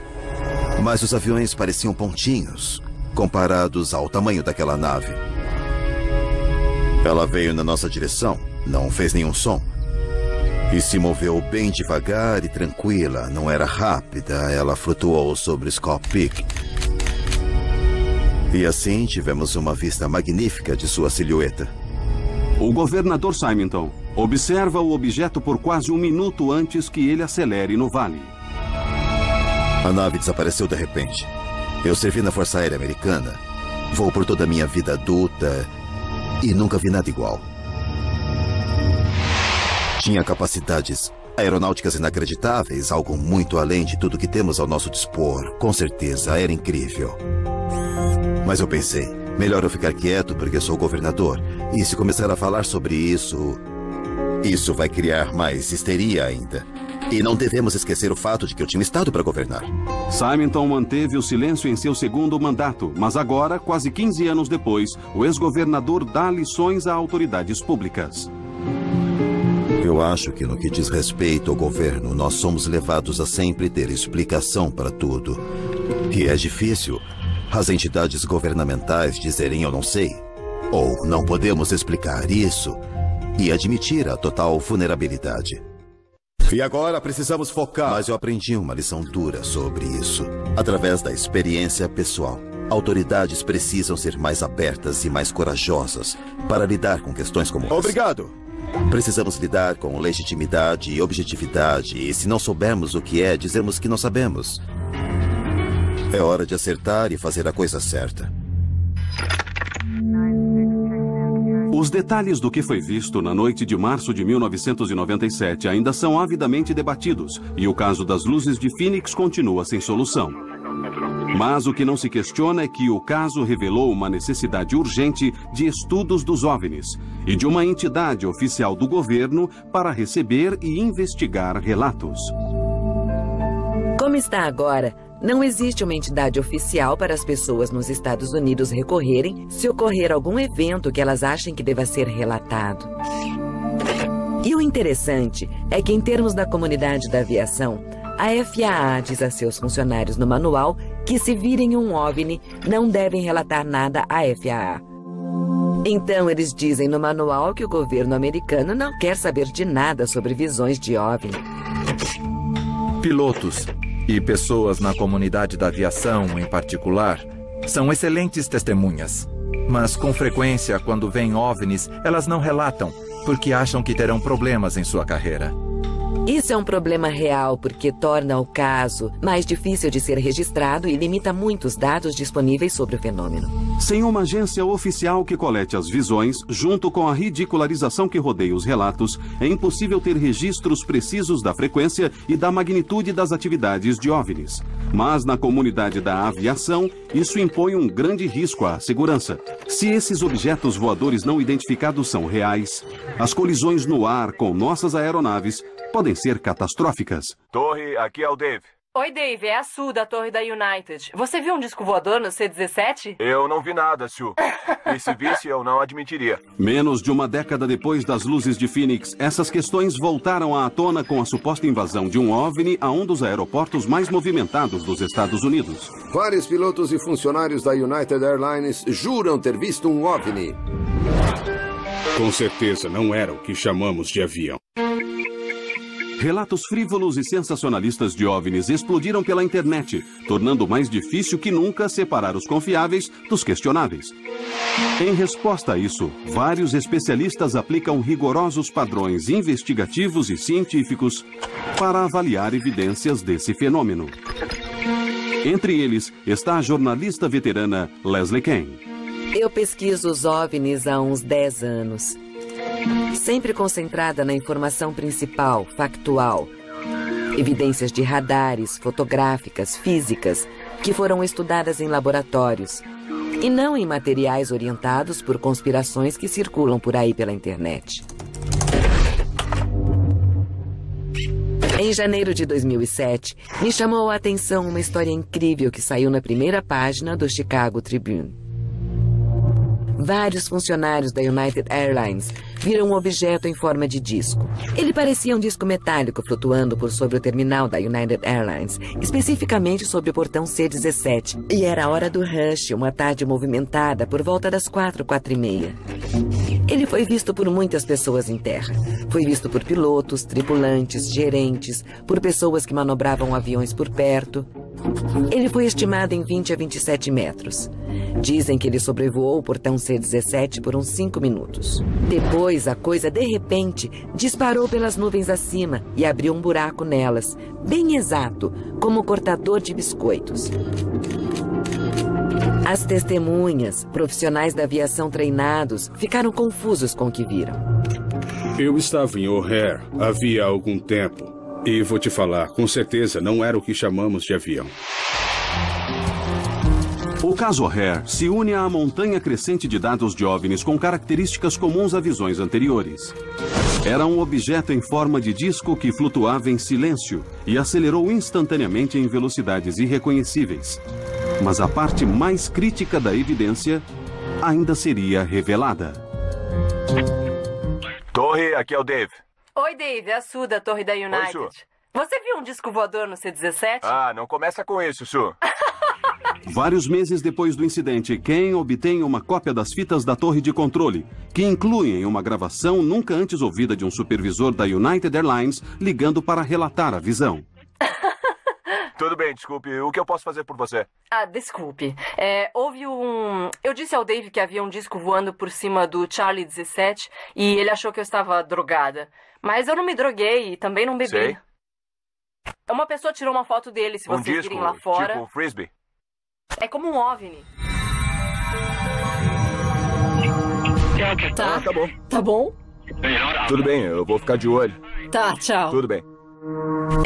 [SPEAKER 7] Mas os aviões pareciam pontinhos, comparados ao tamanho daquela nave. Ela veio na nossa direção, não fez nenhum som. E se moveu bem devagar e tranquila, não era rápida, ela flutuou sobre Skull Peak. E assim tivemos uma vista magnífica de sua silhueta.
[SPEAKER 1] O governador Simonton observa o objeto por quase 1 minuto antes que ele acelere no vale.
[SPEAKER 7] A nave desapareceu de repente. Eu servi na Força Aérea Americana, voo por toda a minha vida adulta e nunca vi nada igual. Tinha capacidades aeronáuticas inacreditáveis, algo muito além de tudo que temos ao nosso dispor. Com certeza, era incrível. Mas eu pensei, melhor eu ficar quieto porque sou governador. E se começar a falar sobre isso vai criar mais histeria ainda. E não devemos esquecer o fato de que eu tinha um estado para governar.
[SPEAKER 1] Simonton manteve o silêncio em seu segundo mandato, mas agora, quase 15 anos depois, o ex-governador dá lições a autoridades públicas.
[SPEAKER 7] Eu acho que no que diz respeito ao governo, nós somos levados a sempre ter explicação para tudo. E é difícil as entidades governamentais dizerem eu não sei, ou não podemos explicar isso, e admitir a total vulnerabilidade.
[SPEAKER 18] E agora precisamos focar.
[SPEAKER 7] Mas eu aprendi uma lição dura sobre isso, através da experiência pessoal. Autoridades precisam ser mais abertas e mais corajosas para lidar com questões como essa.
[SPEAKER 18] Obrigado.
[SPEAKER 7] Precisamos lidar com legitimidade e objetividade, e se não soubermos o que é, dizemos que não sabemos. É hora de acertar e fazer a coisa certa.
[SPEAKER 1] Os detalhes do que foi visto na noite de março de 1997 ainda são avidamente debatidos, e o caso das luzes de Phoenix continua sem solução. Mas o que não se questiona é que o caso revelou uma necessidade urgente de estudos dos OVNIs e de uma entidade oficial do governo para receber e investigar relatos.
[SPEAKER 2] Como está agora, não existe uma entidade oficial para as pessoas nos Estados Unidos recorrerem se ocorrer algum evento que elas achem que deva ser relatado. E o interessante é que, em termos da comunidade da aviação, a FAA diz a seus funcionários no manual que, se virem um OVNI, não devem relatar nada à FAA. Então, eles dizem no manual que o governo americano não quer saber de nada sobre visões de OVNI.
[SPEAKER 8] Pilotos e pessoas na comunidade da aviação, em particular, são excelentes testemunhas. Mas, com frequência, quando veem OVNIs, elas não relatam, porque acham que terão problemas em sua carreira.
[SPEAKER 2] Isso é um problema real porque torna o caso mais difícil de ser registrado e limita muito os dados disponíveis sobre o fenômeno.
[SPEAKER 1] Sem uma agência oficial que colete as visões, junto com a ridicularização que rodeia os relatos, é impossível ter registros precisos da frequência e da magnitude das atividades de OVNIs. Mas na comunidade da aviação, isso impõe um grande risco à segurança. Se esses objetos voadores não identificados são reais, as colisões no ar com nossas aeronaves podem ser catastróficas.
[SPEAKER 19] Torre, aqui é o Dave.
[SPEAKER 20] Oi, Dave, é a Sue, da torre da United. Você viu um disco voador no C-17?
[SPEAKER 19] Eu não vi nada, Sue. E se visse, eu não admitiria.
[SPEAKER 1] Menos de uma década depois das luzes de Phoenix, essas questões voltaram à tona com a suposta invasão de um OVNI a um dos aeroportos mais movimentados dos Estados Unidos.
[SPEAKER 14] Vários pilotos e funcionários da United Airlines juram ter visto um OVNI.
[SPEAKER 21] Com certeza não era o que chamamos de avião.
[SPEAKER 1] Relatos frívolos e sensacionalistas de OVNIs explodiram pela internet, tornando mais difícil que nunca separar os confiáveis dos questionáveis. Em resposta a isso, vários especialistas aplicam rigorosos padrões investigativos e científicos para avaliar evidências desse fenômeno. Entre eles está a jornalista veterana Leslie Kean.
[SPEAKER 2] Eu pesquiso os OVNIs há uns 10 anos. Sempre concentrada na informação principal, factual. Evidências de radares, fotográficas, físicas, que foram estudadas em laboratórios. E não em materiais orientados por conspirações que circulam por aí pela internet. Em janeiro de 2007, me chamou a atenção uma história incrível que saiu na primeira página do Chicago Tribune. vários funcionários da United Airlines viram um objeto em forma de disco. Ele parecia um disco metálico flutuando por sobre o terminal da United Airlines, especificamente sobre o portão C-17. E era a hora do rush, uma tarde movimentada por volta das 4h30. Ele foi visto por muitas pessoas em terra. Foi visto por pilotos, tripulantes, gerentes, por pessoas que manobravam aviões por perto. Ele foi estimado em 20 a 27 metros. Dizem que ele sobrevoou o portão C-17 por uns 5 minutos. Depois, a coisa, de repente, disparou pelas nuvens acima e abriu um buraco nelas, bem exato, como cortador de biscoitos. As testemunhas, profissionais da aviação treinados, ficaram confusos com o que viram.
[SPEAKER 21] Eu estava em O'Hare havia algum tempo. E vou te falar, com certeza não era o que chamamos de avião.
[SPEAKER 1] O caso O'Hare se une à montanha crescente de dados de OVNIs com características comuns a visões anteriores. Era um objeto em forma de disco que flutuava em silêncio e acelerou instantaneamente em velocidades irreconhecíveis. Mas a parte mais crítica da evidência ainda seria revelada.
[SPEAKER 19] Torre, aqui é o Dave.
[SPEAKER 20] Oi, Dave, é a Sue da Torre da United.
[SPEAKER 19] Oi, Sue.
[SPEAKER 20] Você viu um disco voador no C-17?
[SPEAKER 19] Ah, não começa com isso, Sue.
[SPEAKER 1] Vários meses depois do incidente, Ken obtém uma cópia das fitas da torre de controle, que incluem uma gravação nunca antes ouvida de um supervisor da United Airlines ligando para relatar a visão.
[SPEAKER 19] Tudo bem, desculpe. O que eu posso fazer por você?
[SPEAKER 20] Ah, desculpe. Houve um... Eu disse ao Dave que havia um disco voando por cima do Charlie 17 e ele achou que eu estava drogada. Mas eu não me droguei e também não bebi.
[SPEAKER 19] Sei.
[SPEAKER 20] Uma pessoa tirou uma foto dele, se vocês virem lá fora.
[SPEAKER 19] Tipo um frisbee?
[SPEAKER 20] É como um OVNI.
[SPEAKER 19] Tá. Tá bom.
[SPEAKER 20] Tá bom?
[SPEAKER 19] Tudo bem, eu vou ficar de olho.
[SPEAKER 20] Tá, tchau.
[SPEAKER 19] Tudo bem.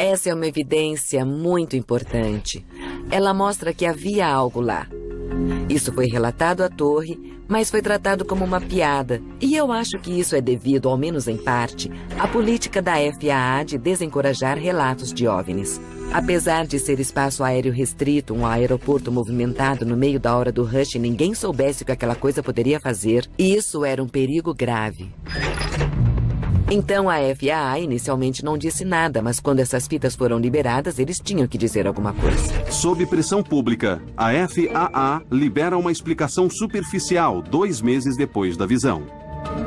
[SPEAKER 2] Essa é uma evidência muito importante. Ela mostra que havia algo lá. Isso foi relatado à torre, mas foi tratado como uma piada. E eu acho que isso é devido, ao menos em parte, à política da FAA de desencorajar relatos de OVNIs. Apesar de ser espaço aéreo restrito, um aeroporto movimentado no meio da hora do rush e ninguém soubesse o que aquela coisa poderia fazer, isso era um perigo grave. Então a FAA inicialmente não disse nada, mas quando essas fitas foram liberadas, eles tinham que dizer alguma coisa.
[SPEAKER 1] Sob pressão pública, a FAA libera uma explicação superficial 2 meses depois da visão.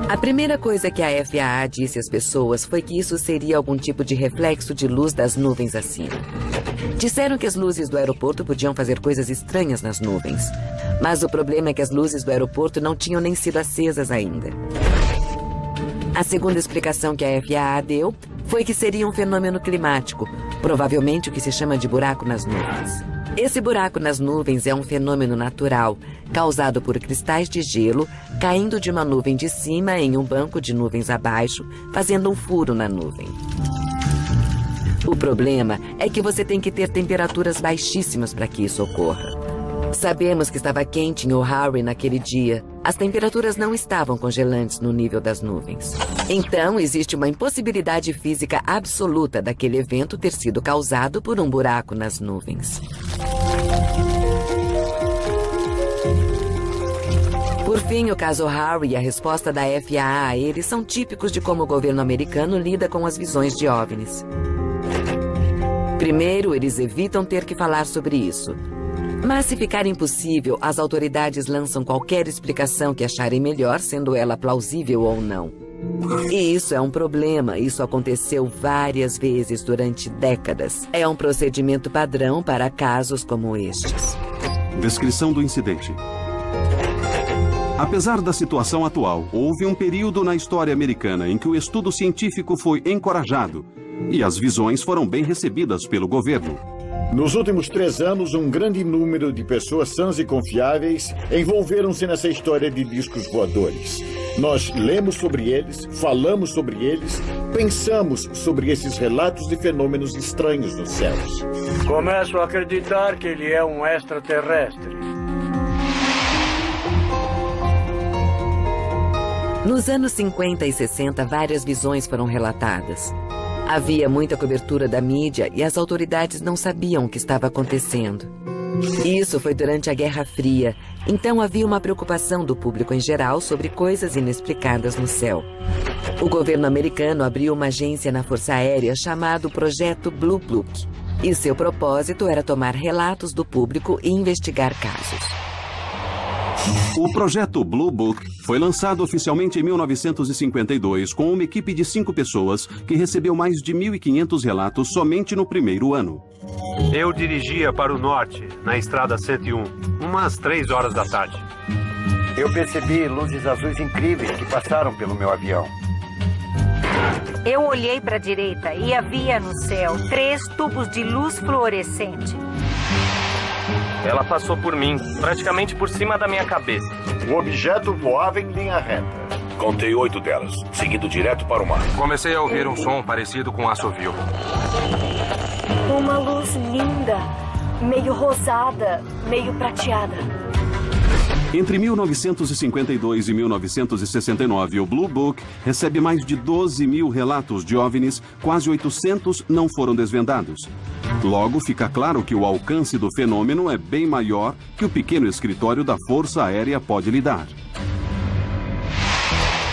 [SPEAKER 2] A primeira coisa que a FAA disse às pessoas foi que isso seria algum tipo de reflexo de luz das nuvens acima. Disseram que as luzes do aeroporto podiam fazer coisas estranhas nas nuvens. Mas o problema é que as luzes do aeroporto não tinham nem sido acesas ainda. A segunda explicação que a FAA deu foi que seria um fenômeno climático, provavelmente o que se chama de buraco nas nuvens. Esse buraco nas nuvens é um fenômeno natural, causado por cristais de gelo caindo de uma nuvem de cima em um banco de nuvens abaixo, fazendo um furo na nuvem. O problema é que você tem que ter temperaturas baixíssimas para que isso ocorra. Sabemos que estava quente em O'Hare naquele dia. As temperaturas não estavam congelantes no nível das nuvens. Então, existe uma impossibilidade física absoluta daquele evento ter sido causado por um buraco nas nuvens. Por fim, o caso O'Hare e a resposta da FAA a ele são típicos de como o governo americano lida com as visões de OVNIs. Primeiro, eles evitam ter que falar sobre isso. Mas se ficar impossível, as autoridades lançam qualquer explicação que acharem melhor, sendo ela plausível ou não. E isso é um problema. Isso aconteceu várias vezes durante décadas. É um procedimento padrão para casos como estes.
[SPEAKER 1] Descrição do incidente. Apesar da situação atual, houve um período na história americana em que o estudo científico foi encorajado e as visões foram bem recebidas pelo governo.
[SPEAKER 9] Nos últimos 3 anos, um grande número de pessoas sãs e confiáveis envolveram-se nessa história de discos voadores. Nós lemos sobre eles, falamos sobre eles, pensamos sobre esses relatos de fenômenos estranhos nos céus.
[SPEAKER 5] Começo a acreditar que ele é um extraterrestre.
[SPEAKER 2] Nos anos 50 e 60, várias visões foram relatadas. Havia muita cobertura da mídia e as autoridades não sabiam o que estava acontecendo. Isso foi durante a Guerra Fria, então havia uma preocupação do público em geral sobre coisas inexplicadas no céu. O governo americano abriu uma agência na Força Aérea chamado Projeto Blue Book, e seu propósito era tomar relatos do público e investigar casos.
[SPEAKER 1] O projeto Blue Book foi lançado oficialmente em 1952 com uma equipe de 5 pessoas que recebeu mais de 1.500 relatos somente no primeiro ano.
[SPEAKER 4] Eu dirigia para o norte, na estrada 101, umas 3 horas da tarde.
[SPEAKER 11] Eu percebi luzes azuis incríveis que passaram pelo meu avião.
[SPEAKER 6] Eu olhei para a direita e havia no céu 3 tubos de luz fluorescente.
[SPEAKER 3] Ela passou por mim, praticamente por cima da minha cabeça.
[SPEAKER 9] O objeto voava em linha reta.
[SPEAKER 16] Contei 8 delas, seguindo direto para o mar.
[SPEAKER 19] Comecei a ouvir um som parecido com assovio.
[SPEAKER 15] Uma luz linda, meio rosada, meio prateada.
[SPEAKER 1] Entre 1952 e 1969, o Blue Book recebe mais de 12 mil relatos de OVNIs, quase 800 não foram desvendados. Logo, fica claro que o alcance do fenômeno é bem maior que o pequeno escritório da Força Aérea pode lhe dar.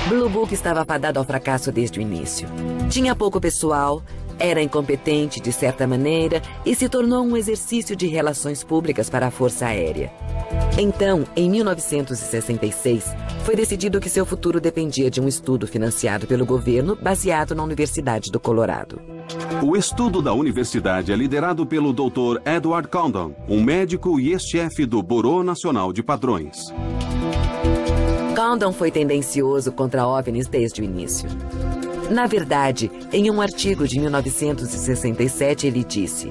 [SPEAKER 2] Blue Book estava fadado ao fracasso desde o início. Tinha pouco pessoal, era incompetente de certa maneira e se tornou um exercício de relações públicas para a Força Aérea. Então, em 1966, foi decidido que seu futuro dependia de um estudo financiado pelo governo baseado na Universidade do Colorado.
[SPEAKER 1] O estudo da universidade é liderado pelo Dr. Edward Condon, um médico e ex-chefe do Bureau Nacional de Padrões.
[SPEAKER 2] Condon foi tendencioso contra OVNIs desde o início. Na verdade, em um artigo de 1967, ele disse: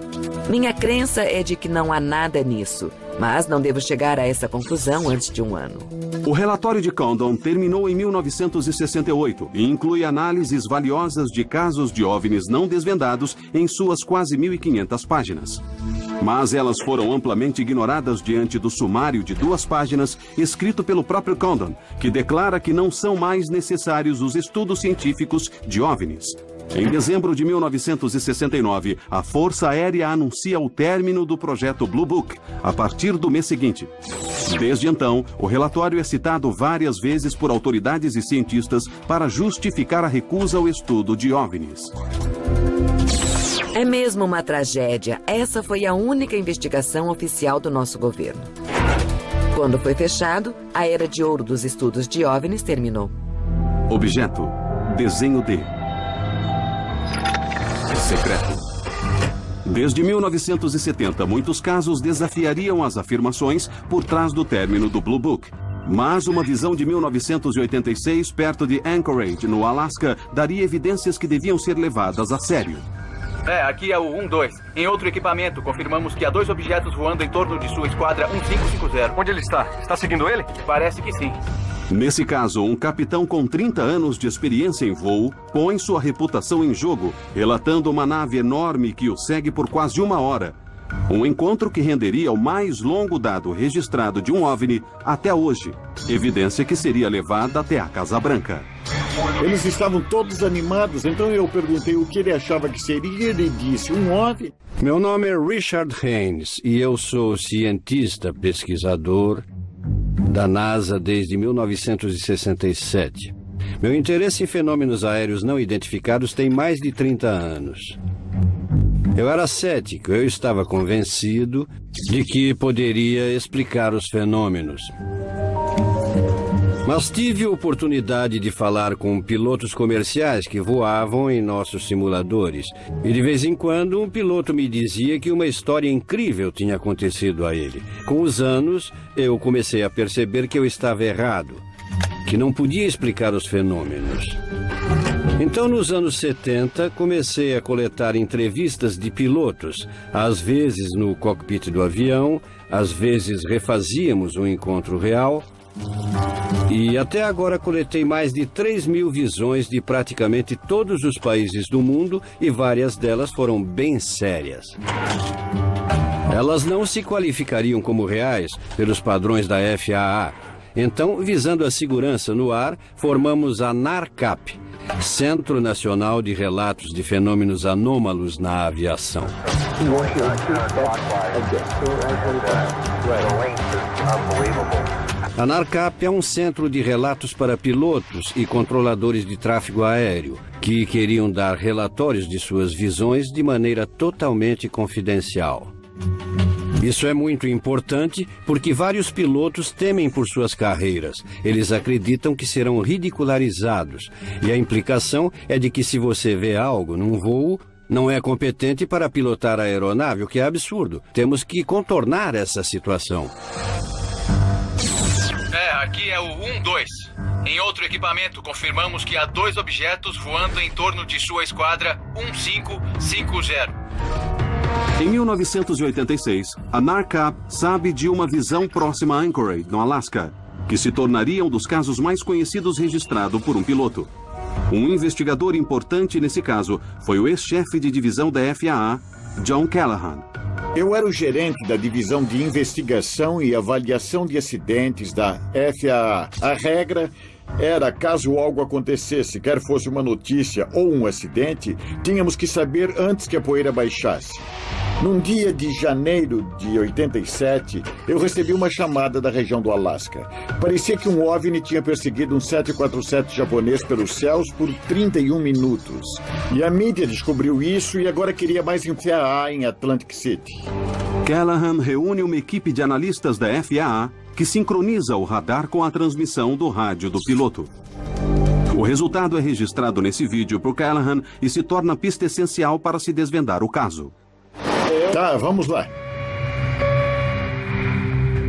[SPEAKER 2] "Minha crença é de que não há nada nisso, mas não devo chegar a essa conclusão antes de um ano."
[SPEAKER 1] O relatório de Condon terminou em 1968 e inclui análises valiosas de casos de OVNIs não desvendados em suas quase 1.500 páginas. Mas elas foram amplamente ignoradas diante do sumário de 2 páginas escrito pelo próprio Condon, que declara que não são mais necessários os estudos científicos de OVNIs. Em dezembro de 1969, a Força Aérea anuncia o término do projeto Blue Book, a partir do mês seguinte. Desde então, o relatório é citado várias vezes por autoridades e cientistas para justificar a recusa ao estudo de OVNIs.
[SPEAKER 2] É mesmo uma tragédia. Essa foi a única investigação oficial do nosso governo. Quando foi fechado, a era de ouro dos estudos de OVNIs terminou.
[SPEAKER 1] Objeto: desenho D. Secreto. Desde 1970, muitos casos desafiariam as afirmações por trás do término do Blue Book. Mas uma visão de 1986, perto de Anchorage, no Alasca, daria evidências que deviam ser levadas a sério.
[SPEAKER 17] Aqui é o 1-2. Em outro equipamento, confirmamos que há 2 objetos voando em torno de sua esquadra 1550.
[SPEAKER 19] Onde ele está? Está seguindo ele?
[SPEAKER 17] Parece que sim.
[SPEAKER 1] Nesse caso, um capitão com 30 anos de experiência em voo põe sua reputação em jogo, relatando uma nave enorme que o segue por quase 1 hora. Um encontro que renderia o mais longo dado registrado de um OVNI até hoje. Evidência que seria levada até a Casa Branca.
[SPEAKER 9] Eles estavam todos animados, então eu perguntei o que ele achava que seria. Ele disse: um OVNI.
[SPEAKER 22] Meu nome é Richard Haynes e eu sou cientista pesquisador da NASA desde 1967. Meu interesse em fenômenos aéreos não identificados tem mais de 30 anos. Eu era cético, eu estava convencido de que poderia explicar os fenômenos. Mas tive a oportunidade de falar com pilotos comerciais que voavam em nossos simuladores. E de vez em quando um piloto me dizia que uma história incrível tinha acontecido a ele. Com os anos, eu comecei a perceber que eu estava errado, que não podia explicar os fenômenos. Então, nos anos 70, comecei a coletar entrevistas de pilotos, às vezes no cockpit do avião, às vezes refazíamos um encontro real. E até agora coletei mais de 3.000 visões de praticamente todos os países do mundo e várias delas foram bem sérias. Elas não se qualificariam como reais pelos padrões da FAA. Então, visando a segurança no ar, formamos a NARCAP, Centro Nacional de Relatos de Fenômenos Anômalos na Aviação. A NARCAP é um centro de relatos para pilotos e controladores de tráfego aéreo que queriam dar relatórios de suas visões de maneira totalmente confidencial. Isso é muito importante porque vários pilotos temem por suas carreiras. Eles acreditam que serão ridicularizados. E a implicação é de que se você vê algo num voo, não é competente para pilotar a aeronave, o que é absurdo. Temos que contornar essa situação.
[SPEAKER 17] Aqui é o 1-2. Em outro equipamento, confirmamos que há 2 objetos voando em torno de sua esquadra 1550.
[SPEAKER 1] Em 1986, a NARCAP sabe de uma visão próxima a Anchorage, no Alasca, que se tornaria um dos casos mais conhecidos registrado por um piloto. Um investigador importante nesse caso foi o ex-chefe de divisão da FAA, John Callahan.
[SPEAKER 9] Eu era o gerente da divisão de investigação e avaliação de acidentes da FAA. A regra era, caso algo acontecesse, quer fosse uma notícia ou um acidente, tínhamos que saber antes que a poeira baixasse. Num dia de janeiro de 87, eu recebi uma chamada da região do Alasca. Parecia que um OVNI tinha perseguido um 747 japonês pelos céus por 31 minutos. E a mídia descobriu isso e agora queria mais FAA em Atlantic City.
[SPEAKER 1] Callahan reúne uma equipe de analistas da FAA que sincroniza o radar com a transmissão do rádio do piloto. O resultado é registrado nesse vídeo por Callahan e se torna pista essencial para se desvendar o caso.
[SPEAKER 9] Tá, vamos lá.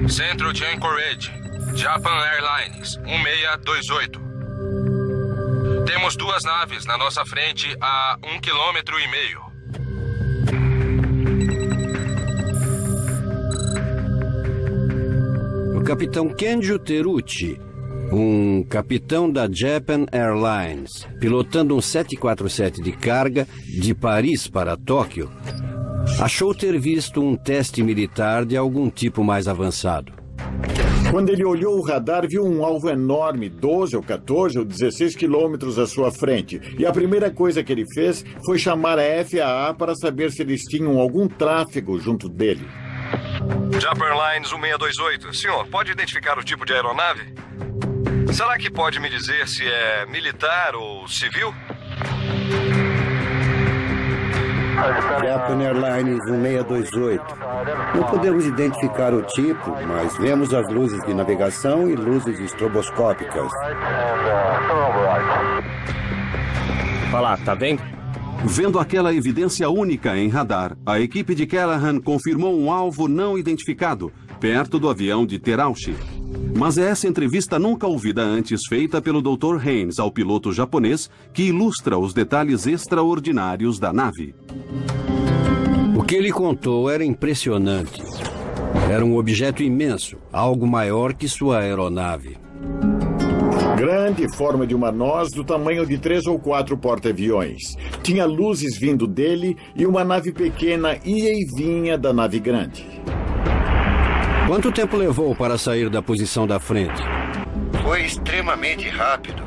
[SPEAKER 10] Centro de Anchorage, Japan Airlines, 1628. Temos 2 naves na nossa frente a 1,5 km.
[SPEAKER 22] O capitão Kenjo Teruchi, um capitão da Japan Airlines, pilotando um 747 de carga de Paris para Tóquio, achou ter visto um teste militar de algum tipo mais avançado.
[SPEAKER 9] Quando ele olhou o radar, viu um alvo enorme, 12 ou 14 ou 16 quilômetros à sua frente. E a primeira coisa que ele fez foi chamar a FAA para saber se eles tinham algum tráfego junto dele.
[SPEAKER 10] Japan Airlines 1628. Senhor, pode identificar o tipo de aeronave? Será que pode me dizer se é militar ou civil?
[SPEAKER 11] Japan Airlines 1628. Não podemos identificar o tipo, mas vemos as luzes de navegação e luzes estroboscópicas.
[SPEAKER 12] Olha lá, tá vendo?
[SPEAKER 1] Vendo aquela evidência única em radar, a equipe de Callahan confirmou um alvo não identificado, perto do avião de Terauchi. Mas é essa entrevista nunca ouvida antes feita pelo Dr. Haynes ao piloto japonês que ilustra os detalhes extraordinários da nave.
[SPEAKER 22] O que ele contou era impressionante. Era um objeto imenso, algo maior que sua aeronave.
[SPEAKER 9] Grande, forma de uma noz, do tamanho de 3 ou 4 porta-aviões. Tinha luzes vindo dele e uma nave pequena ia e vinha da nave grande.
[SPEAKER 22] Quanto tempo levou para sair da posição da frente?
[SPEAKER 11] Foi extremamente rápido.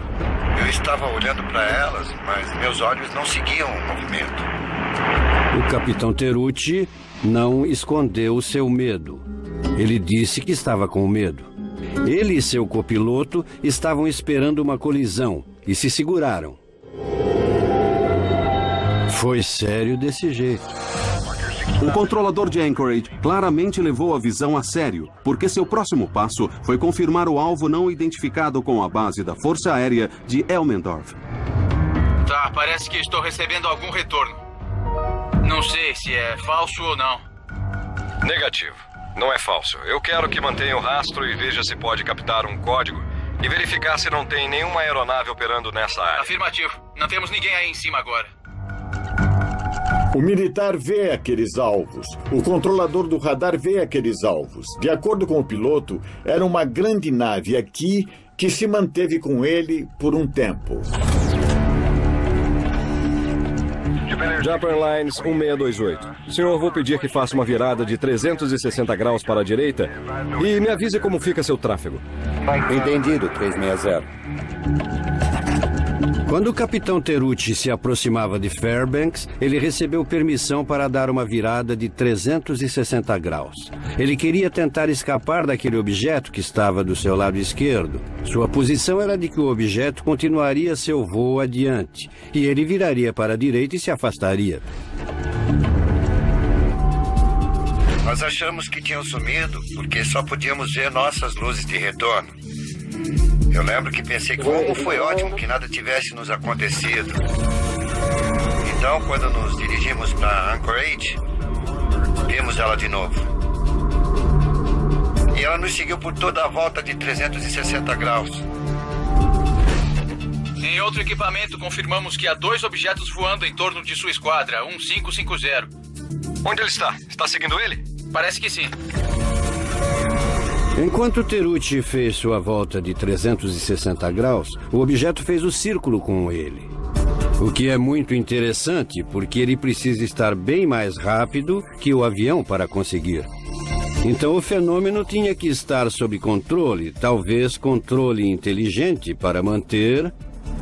[SPEAKER 11] Eu estava olhando para elas, mas meus olhos não seguiam o movimento.
[SPEAKER 22] O capitão Teruchi não escondeu seu medo. Ele disse que estava com medo. Ele e seu copiloto estavam esperando uma colisão e se seguraram. Foi sério desse jeito.
[SPEAKER 1] O controlador de Anchorage claramente levou a visão a sério, porque seu próximo passo foi confirmar o alvo não identificado com a base da Força Aérea de Elmendorf.
[SPEAKER 17] Tá, parece que estou recebendo algum retorno. Não sei se é falso ou não.
[SPEAKER 10] Negativo. Não é falso. Eu quero que mantenha o rastro e veja se pode captar um código e verificar se não tem nenhuma aeronave operando nessa área.
[SPEAKER 17] Afirmativo. Não temos ninguém aí em cima agora.
[SPEAKER 9] O militar vê aqueles alvos. O controlador do radar vê aqueles alvos. De acordo com o piloto, era uma grande nave aqui que se manteve com ele por um tempo.
[SPEAKER 12] Japan Airlines 1628. Senhor, vou pedir que faça uma virada de 360 graus para a direita e me avise como fica seu tráfego.
[SPEAKER 11] Entendido, 360.
[SPEAKER 22] Quando o capitão Terucci se aproximava de Fairbanks, ele recebeu permissão para dar uma virada de 360 graus. Ele queria tentar escapar daquele objeto que estava do seu lado esquerdo. Sua posição era de que o objeto continuaria seu voo adiante, e ele viraria para a direita e se afastaria.
[SPEAKER 13] Nós achamos que tinham sumido porque só podíamos ver nossas luzes de retorno. Eu lembro que pensei como foi ótimo que nada tivesse nos acontecido. Então, quando nos dirigimos para Anchorage, vimos ela de novo. E ela nos seguiu por toda a volta de 360 graus.
[SPEAKER 17] Em outro equipamento, confirmamos que há 2 objetos voando em torno de sua esquadra, 1550.
[SPEAKER 10] Onde ele está? Está seguindo ele?
[SPEAKER 17] Parece que sim.
[SPEAKER 22] Enquanto Terucci fez sua volta de 360 graus, o objeto fez o círculo com ele. O que é muito interessante, porque ele precisa estar bem mais rápido que o avião para conseguir. Então o fenômeno tinha que estar sob controle, talvez controle inteligente para manter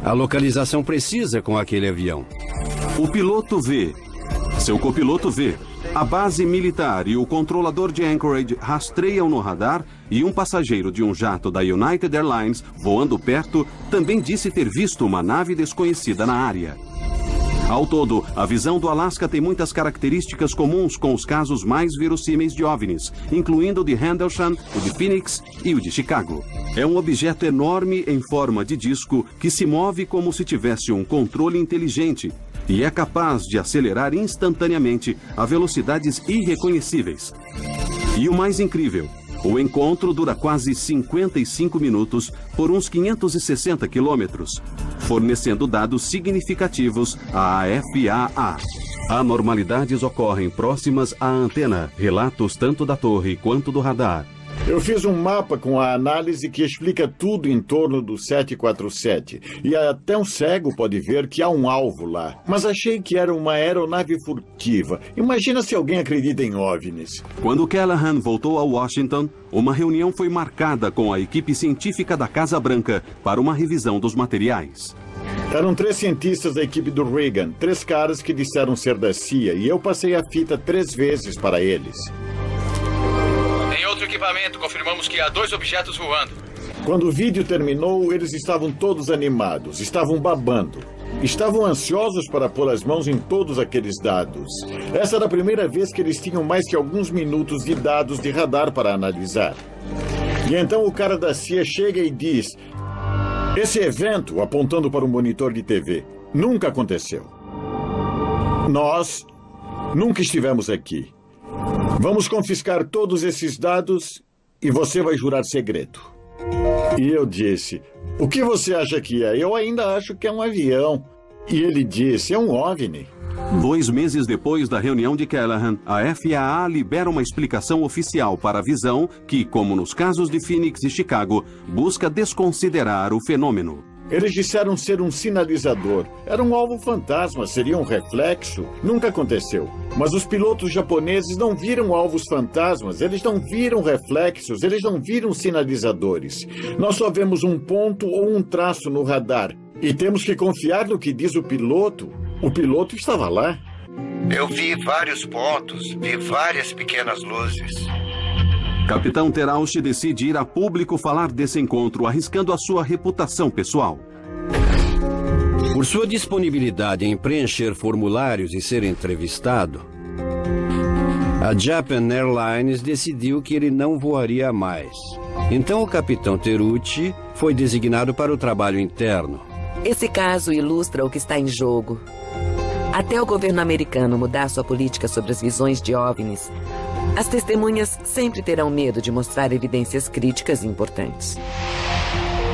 [SPEAKER 22] a localização precisa com aquele avião.
[SPEAKER 1] O piloto vê, seu copiloto vê. A base militar e o controlador de Anchorage rastreiam no radar e um passageiro de um jato da United Airlines, voando perto, também disse ter visto uma nave desconhecida na área. Ao todo, a visão do Alasca tem muitas características comuns com os casos mais verossímeis de OVNIs, incluindo o de Rendlesham, o de Phoenix e o de Chicago. É um objeto enorme em forma de disco que se move como se tivesse um controle inteligente e é capaz de acelerar instantaneamente a velocidades irreconhecíveis. E o mais incrível, o encontro dura quase 55 minutos por uns 560 quilômetros, fornecendo dados significativos à FAA. Anormalidades ocorrem próximas à antena, relatos tanto da torre quanto do radar.
[SPEAKER 9] Eu fiz um mapa com a análise que explica tudo em torno do 747. E até um cego pode ver que há um alvo lá. Mas achei que era uma aeronave furtiva. Imagina se alguém acredita em OVNIs.
[SPEAKER 1] Quando Callahan voltou a Washington, uma reunião foi marcada com a equipe científica da Casa Branca para uma revisão dos materiais.
[SPEAKER 9] Eram 3 cientistas da equipe do Reagan, 3 caras que disseram ser da CIA, e eu passei a fita 3 vezes para eles.
[SPEAKER 17] Em outro equipamento, confirmamos que há 2 objetos voando.
[SPEAKER 9] Quando o vídeo terminou, eles estavam todos animados, estavam babando. Estavam ansiosos para pôr as mãos em todos aqueles dados. Essa era a primeira vez que eles tinham mais que alguns minutos de dados de radar para analisar. E então o cara da CIA chega e diz: esse evento, apontando para um monitor de TV, nunca aconteceu. Nós nunca estivemos aqui. Vamos confiscar todos esses dados e você vai jurar segredo. E eu disse: o que você acha que é? Eu ainda acho que é um avião. E ele disse: é um OVNI.
[SPEAKER 1] 2 meses depois da reunião de Callahan, a FAA libera uma explicação oficial para a visão que, como nos casos de Phoenix e Chicago, busca desconsiderar o fenômeno.
[SPEAKER 9] Eles disseram ser um sinalizador. Era um alvo fantasma, seria um reflexo. Nunca aconteceu. Mas os pilotos japoneses não viram alvos fantasmas, eles não viram reflexos, eles não viram sinalizadores. Nós só vemos um ponto ou um traço no radar. E temos que confiar no que diz o piloto. O piloto estava lá.
[SPEAKER 13] Eu vi vários pontos, vi várias pequenas luzes.
[SPEAKER 1] Capitão Terauchi decide ir a público falar desse encontro, arriscando a sua reputação pessoal.
[SPEAKER 22] Por sua disponibilidade em preencher formulários e ser entrevistado, a Japan Airlines decidiu que ele não voaria mais. Então o capitão Terucci foi designado para o trabalho interno.
[SPEAKER 2] Esse caso ilustra o que está em jogo. Até o governo americano mudar sua política sobre as visões de OVNIs, as testemunhas sempre terão medo de mostrar evidências críticas e importantes.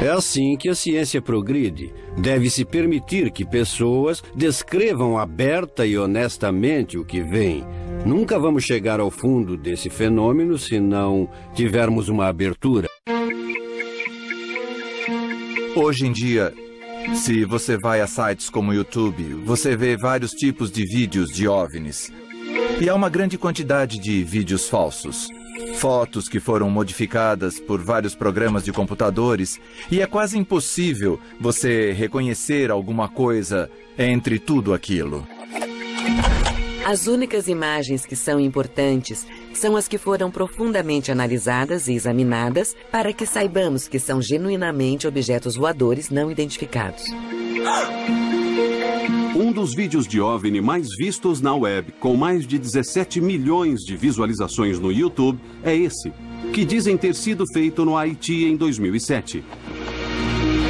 [SPEAKER 22] É assim que a ciência progride. Deve-se permitir que pessoas descrevam aberta e honestamente o que veem. Nunca vamos chegar ao fundo desse fenômeno se não tivermos uma abertura.
[SPEAKER 8] Hoje em dia, se você vai a sites como o YouTube, você vê vários tipos de vídeos de OVNIs. E há uma grande quantidade de vídeos falsos. fotos que foram modificadas por vários programas de computadores, e é quase impossível você reconhecer alguma coisa entre tudo aquilo.
[SPEAKER 2] As únicas imagens que são importantes são as que foram profundamente analisadas e examinadas para que saibamos que são genuinamente objetos voadores não identificados.
[SPEAKER 1] Um dos vídeos de OVNI mais vistos na web, com mais de 17 milhões de visualizações no YouTube, é esse, que dizem ter sido feito no Haiti em 2007.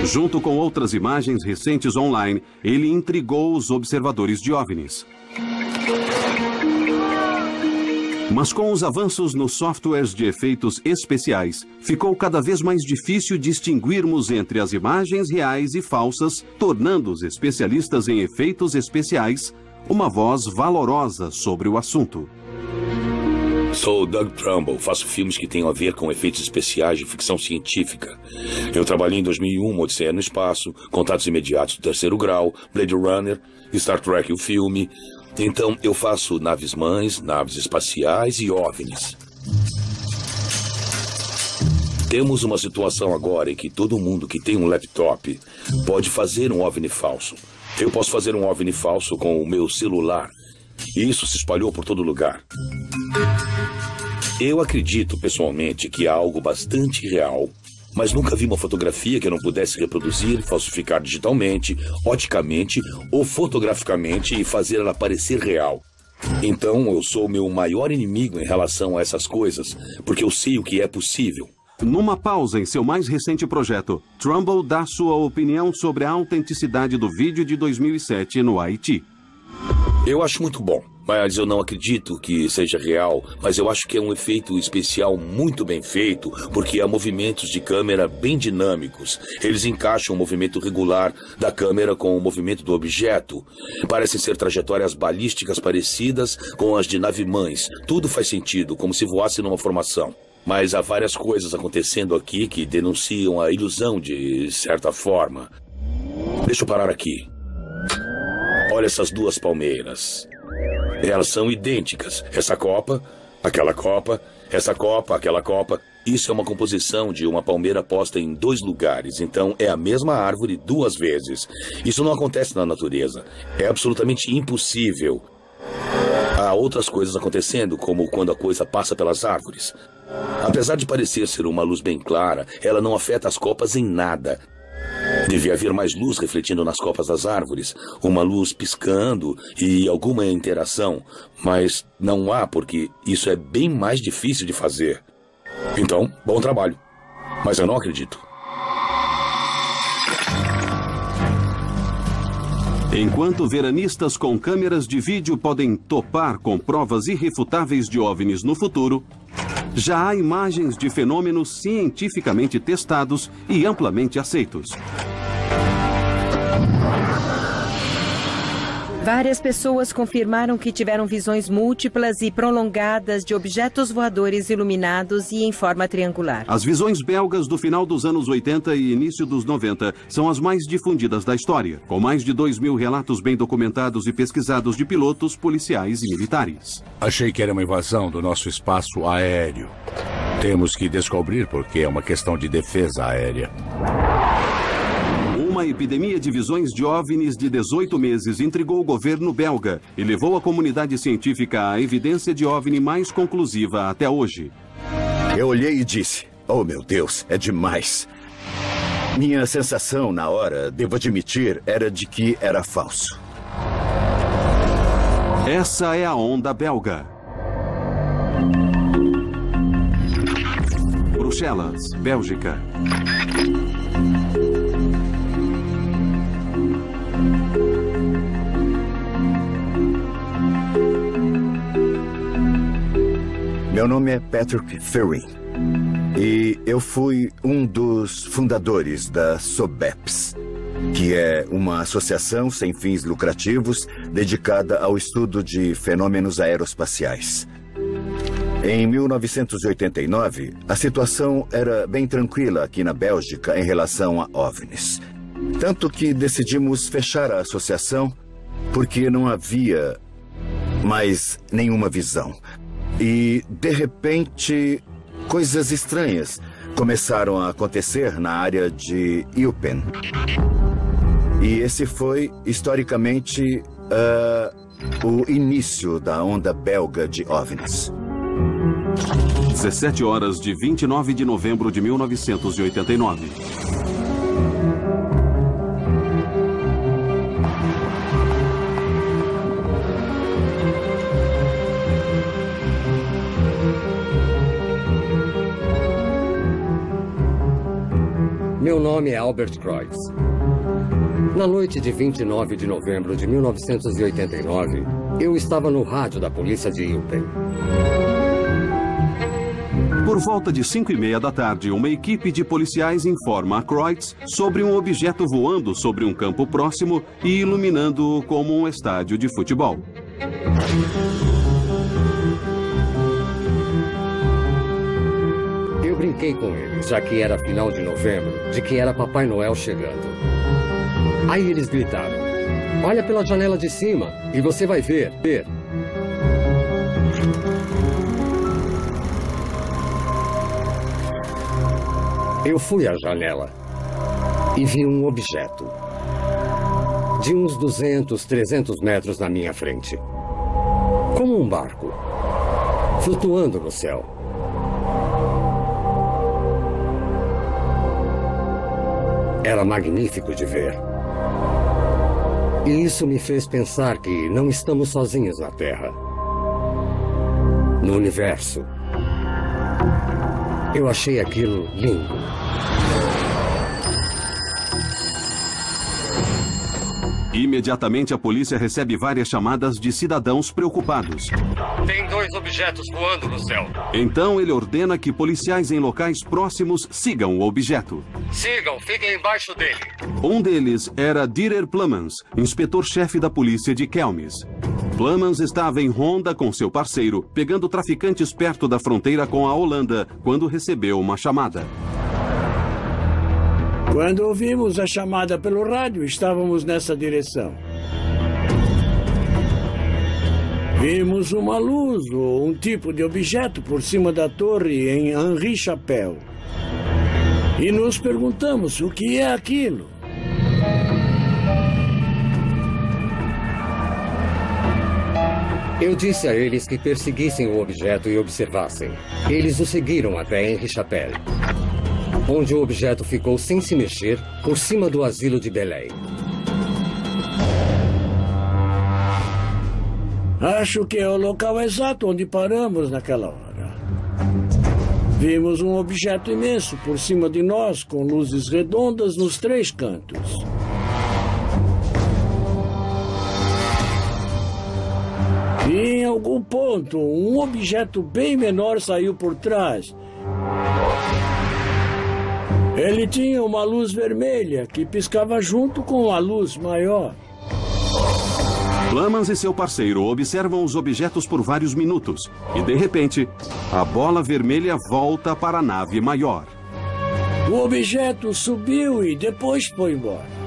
[SPEAKER 1] Junto com outras imagens recentes online, ele intrigou os observadores de OVNIs. Mas com os avanços nos softwares de efeitos especiais, ficou cada vez mais difícil distinguirmos entre as imagens reais e falsas, tornando os especialistas em efeitos especiais uma voz valorosa sobre o assunto.
[SPEAKER 7] Sou Doug Trumbull, faço filmes que tenham a ver com efeitos especiais de ficção científica. Eu trabalhei em 2001, Odisseia no Espaço, Contatos Imediatos do Terceiro Grau, Blade Runner, Star Trek o filme. Então, eu faço naves-mães, naves espaciais e OVNIs. Temos uma situação agora em que todo mundo que tem um laptop pode fazer um OVNI falso. Eu posso fazer um OVNI falso com o meu celular. E isso se espalhou por todo lugar. Eu acredito, pessoalmente, que há algo bastante real, mas nunca vi uma fotografia que eu não pudesse reproduzir, falsificar digitalmente, oticamente ou fotograficamente e fazer ela parecer real. Então, eu sou o meu maior inimigo em relação a essas coisas, porque eu sei o que é possível.
[SPEAKER 1] Numa pausa em seu mais recente projeto, Trumbull dá sua opinião sobre a autenticidade do vídeo de 2007 no Haiti.
[SPEAKER 7] Eu acho muito bom, mas eu não acredito que seja real, mas eu acho que é um efeito especial muito bem feito, porque há movimentos de câmera bem dinâmicos. Eles encaixam o movimento regular da câmera com o movimento do objeto. Parecem ser trajetórias balísticas parecidas com as de nave-mães. Tudo faz sentido, como se voasse numa formação. Mas há várias coisas acontecendo aqui que denunciam a ilusão de certa forma. Deixa eu parar aqui. Olha essas duas palmeiras. Elas são idênticas. Essa copa, aquela copa, essa copa, aquela copa. Isso é uma composição de uma palmeira posta em 2 lugares. Então é a mesma árvore 2 vezes. Isso não acontece na natureza. É absolutamente impossível. Há outras coisas acontecendo, como quando a coisa passa pelas árvores. Apesar de parecer ser uma luz bem clara, ela não afeta as copas em nada. Devia haver mais luz refletindo nas copas das árvores, uma luz piscando e alguma interação, mas não há porque isso é bem mais difícil de fazer. Então, bom trabalho. Mas eu não acredito.
[SPEAKER 1] Enquanto veranistas com câmeras de vídeo podem topar com provas irrefutáveis de OVNIs no futuro, já há imagens de fenômenos cientificamente testados e amplamente aceitos.
[SPEAKER 18] Várias pessoas confirmaram que tiveram visões múltiplas e prolongadas de objetos voadores iluminados e em forma triangular.
[SPEAKER 1] As visões belgas do final dos anos 80 e início dos 90 são as mais difundidas da história, com mais de 2.000 relatos bem documentados e pesquisados de pilotos, policiais e militares.
[SPEAKER 21] Achei que era uma invasão do nosso espaço aéreo. Temos que descobrir porque é uma questão de defesa aérea.
[SPEAKER 1] Uma epidemia de visões de OVNIs de 18 meses intrigou o governo belga e levou a comunidade científica à evidência de OVNI mais conclusiva até hoje.
[SPEAKER 23] Eu olhei e disse, oh meu Deus, é demais. Minha sensação na hora, devo admitir, era de que era falso.
[SPEAKER 1] Essa é a onda belga. Bruxelas, Bélgica.
[SPEAKER 23] Meu nome é Patrick Ferrin e eu fui um dos fundadores da SOBEPS, que é uma associação sem fins lucrativos dedicada ao estudo de fenômenos aeroespaciais. Em 1989, a situação era bem tranquila aqui na Bélgica em relação a OVNIs. Tanto que decidimos fechar a associação porque não havia mais nenhuma visão. E, de repente, coisas estranhas começaram a acontecer na área de Eupen. E esse foi, historicamente, o início da onda belga de OVNIs.
[SPEAKER 1] 17 horas de 29 de novembro de 1989.
[SPEAKER 5] Meu nome é Albert Kreutz. Na noite de 29 de novembro de 1989, eu estava no rádio da polícia de Eupen.
[SPEAKER 1] Por volta de 5:30 da tarde, uma equipe de policiais informa a Kreutz sobre um objeto voando sobre um campo próximo e iluminando-o como um estádio de futebol.
[SPEAKER 5] Eu brinquei com eles, já que era final de novembro, de que era Papai Noel chegando. Aí eles gritaram: "Olha pela janela de cima e você vai ver." Eu fui à janela e vi um objeto de uns 200, 300 metros na minha frente. Como um barco, flutuando no céu. Era magnífico de ver. E isso me fez pensar que não estamos sozinhos na Terra. No universo. Eu achei aquilo lindo.
[SPEAKER 1] Imediatamente a polícia recebe várias chamadas de cidadãos preocupados.
[SPEAKER 5] Tem 2 objetos voando no céu.
[SPEAKER 1] Então ele ordena que policiais em locais próximos sigam o objeto.
[SPEAKER 5] Sigam, fiquem embaixo dele.
[SPEAKER 1] Um deles era Dieter Plummans, inspetor-chefe da polícia de Kelmis. Plummans estava em ronda com seu parceiro, pegando traficantes perto da fronteira com a Holanda, quando recebeu uma chamada.
[SPEAKER 14] Quando ouvimos a chamada pelo rádio, estávamos nessa direção. Vimos uma luz ou um tipo de objeto por cima da torre em Henri Chapelle. E nos perguntamos o que é aquilo.
[SPEAKER 5] Eu disse a eles que perseguissem o objeto e observassem. Eles o seguiram até Henri Chapelle, onde o objeto ficou sem se mexer por cima do asilo de Belém.
[SPEAKER 14] Acho que é o local exato onde paramos naquela hora. Vimos um objeto imenso por cima de nós, com luzes redondas nos 3 cantos. E em algum ponto, um objeto bem menor saiu por trás. Ele tinha uma luz vermelha que piscava junto com a luz maior.
[SPEAKER 1] Plummans e seu parceiro observam os objetos por vários minutos e, de repente, a bola vermelha volta para a nave maior.
[SPEAKER 14] O objeto subiu e depois foi embora.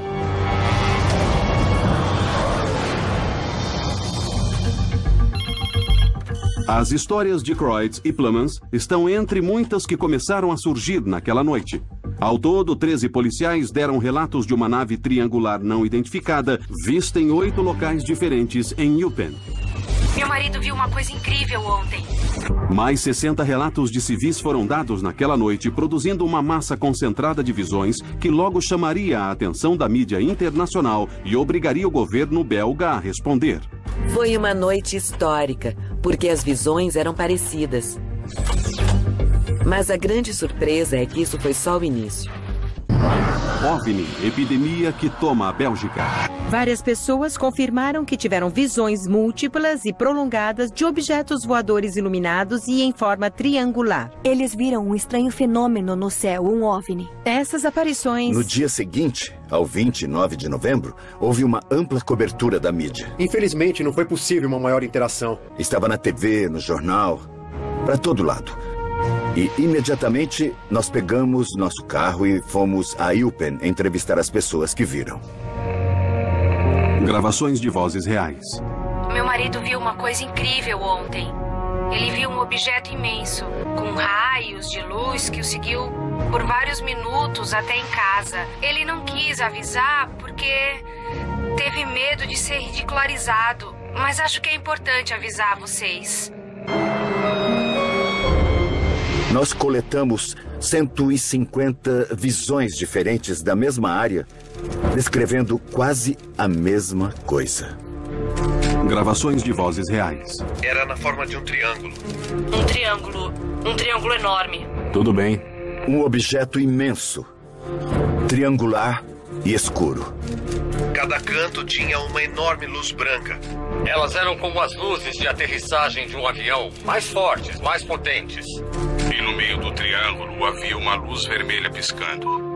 [SPEAKER 1] As histórias de Kreutz e Plummans estão entre muitas que começaram a surgir naquela noite. Ao todo, 13 policiais deram relatos de uma nave triangular não identificada, vista em 8 locais diferentes em Eupen.
[SPEAKER 15] Meu marido viu uma coisa incrível ontem.
[SPEAKER 1] Mais 60 relatos de civis foram dados naquela noite, produzindo uma massa concentrada de visões que logo chamaria a atenção da mídia internacional e obrigaria o governo belga a responder.
[SPEAKER 2] Foi uma noite histórica, porque as visões eram parecidas. Mas a grande surpresa é que isso foi só o início.
[SPEAKER 1] OVNI, epidemia que toma a Bélgica.
[SPEAKER 18] Várias pessoas confirmaram que tiveram visões múltiplas e prolongadas de objetos voadores iluminados e em forma triangular.
[SPEAKER 15] Eles viram um estranho fenômeno no céu, um OVNI.
[SPEAKER 18] Essas aparições...
[SPEAKER 23] No dia seguinte, ao 29 de novembro, houve uma ampla cobertura da mídia.
[SPEAKER 20] Infelizmente, não foi possível uma maior interação.
[SPEAKER 23] Estava na TV, no jornal, para todo lado. E imediatamente nós pegamos nosso carro e fomos a Eupen entrevistar as pessoas que viram.
[SPEAKER 1] Gravações de vozes reais.
[SPEAKER 15] Meu marido viu uma coisa incrível ontem. Ele viu um objeto imenso, com raios de luz que o seguiu por vários minutos até em casa. Ele não quis avisar porque teve medo de ser ridicularizado, mas acho que é importante avisar vocês.
[SPEAKER 23] Nós coletamos 150 visões diferentes da mesma área, descrevendo quase a mesma coisa.
[SPEAKER 1] Gravações de vozes reais.
[SPEAKER 19] Era na forma de um triângulo.
[SPEAKER 15] Um triângulo enorme.
[SPEAKER 23] Tudo bem. Um objeto imenso, triangular e escuro.
[SPEAKER 19] Cada canto tinha uma enorme luz branca.
[SPEAKER 3] Elas eram como as luzes de aterrissagem de um avião, mais fortes, mais potentes.
[SPEAKER 21] E no meio do triângulo havia uma luz vermelha piscando.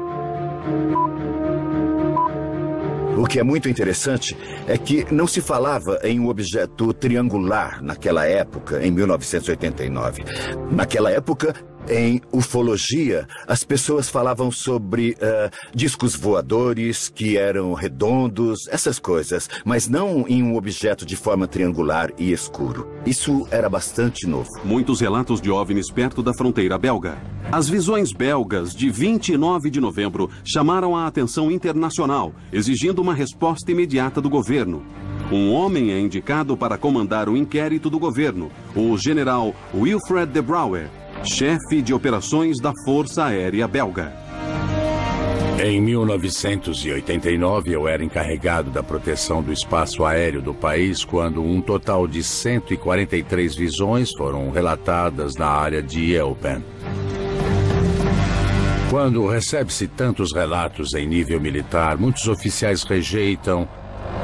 [SPEAKER 23] O que é muito interessante é que não se falava em um objeto triangular naquela época, em 1989. Naquela época, em ufologia, as pessoas falavam sobre discos voadores que eram redondos, essas coisas, mas não em um objeto de forma triangular e escuro. Isso era bastante novo.
[SPEAKER 1] Muitos relatos de OVNIs perto da fronteira belga. As visões belgas de 29 de novembro chamaram a atenção internacional, exigindo uma resposta imediata do governo. Um homem é indicado para comandar o inquérito do governo, o general Wilfred de Brouwer, chefe de operações da Força Aérea Belga.
[SPEAKER 4] Em 1989, eu era encarregado da proteção do espaço aéreo do país quando um total de 143 visões foram relatadas na área de Eupen. Quando recebe-se tantos relatos em nível militar, muitos oficiais rejeitam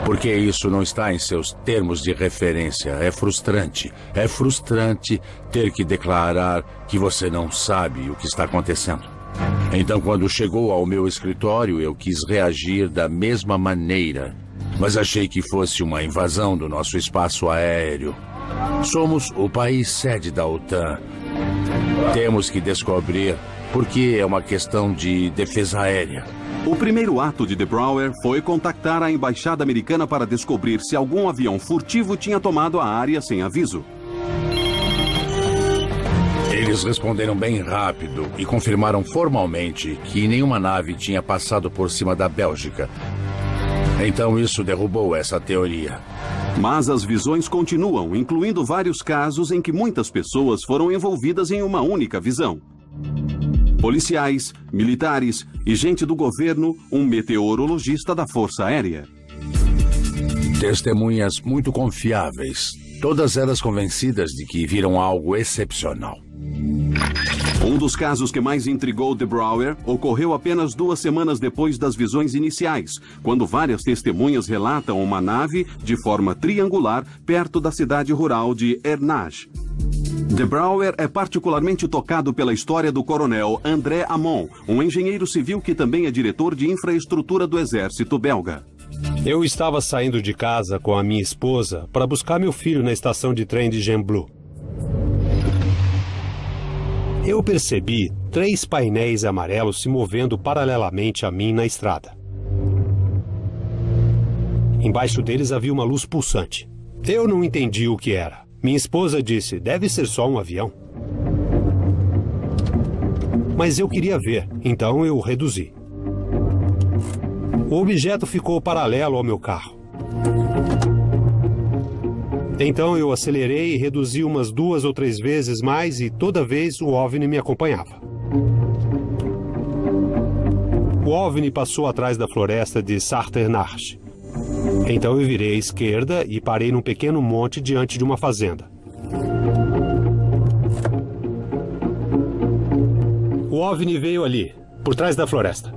[SPEAKER 4] porque isso não está em seus termos de referência. É frustrante. É frustrante ter que declarar que você não sabe o que está acontecendo. Então, quando chegou ao meu escritório, eu quis reagir da mesma maneira, mas achei que fosse uma invasão do nosso espaço aéreo. Somos o país sede da OTAN. Temos que descobrir porque é uma questão de defesa aérea.
[SPEAKER 1] O primeiro ato de de Brouwer foi contactar a embaixada americana para descobrir se algum avião furtivo tinha tomado a área sem aviso.
[SPEAKER 4] Eles responderam bem rápido e confirmaram formalmente que nenhuma nave tinha passado por cima da Bélgica. Então isso derrubou essa teoria.
[SPEAKER 1] Mas as visões continuam, incluindo vários casos em que muitas pessoas foram envolvidas em uma única visão. Policiais, militares e gente do governo, um meteorologista da Força Aérea.
[SPEAKER 4] Testemunhas muito confiáveis, todas elas convencidas de que viram algo excepcional.
[SPEAKER 1] Um dos casos que mais intrigou de Brouwer ocorreu apenas 2 semanas depois das visões iniciais, quando várias testemunhas relatam uma nave de forma triangular perto da cidade rural de Ernage. De Brouwer é particularmente tocado pela história do coronel André Hamon, um engenheiro civil que também é diretor de infraestrutura do exército belga.
[SPEAKER 6] Eu estava saindo de casa com a minha esposa para buscar meu filho na estação de trem de Gembloux. Eu percebi 3 painéis amarelos se movendo paralelamente a mim na estrada. Embaixo deles havia uma luz pulsante. Eu não entendi o que era. Minha esposa disse, deve ser só um avião. Mas eu queria ver, então eu reduzi. O objeto ficou paralelo ao meu carro. Então eu acelerei e reduzi umas 2 ou 3 vezes mais e toda vez o OVNI me acompanhava. O OVNI passou atrás da floresta de Sarternarche. Então eu virei à esquerda e parei num pequeno monte diante de uma fazenda. O OVNI veio ali, por trás da floresta.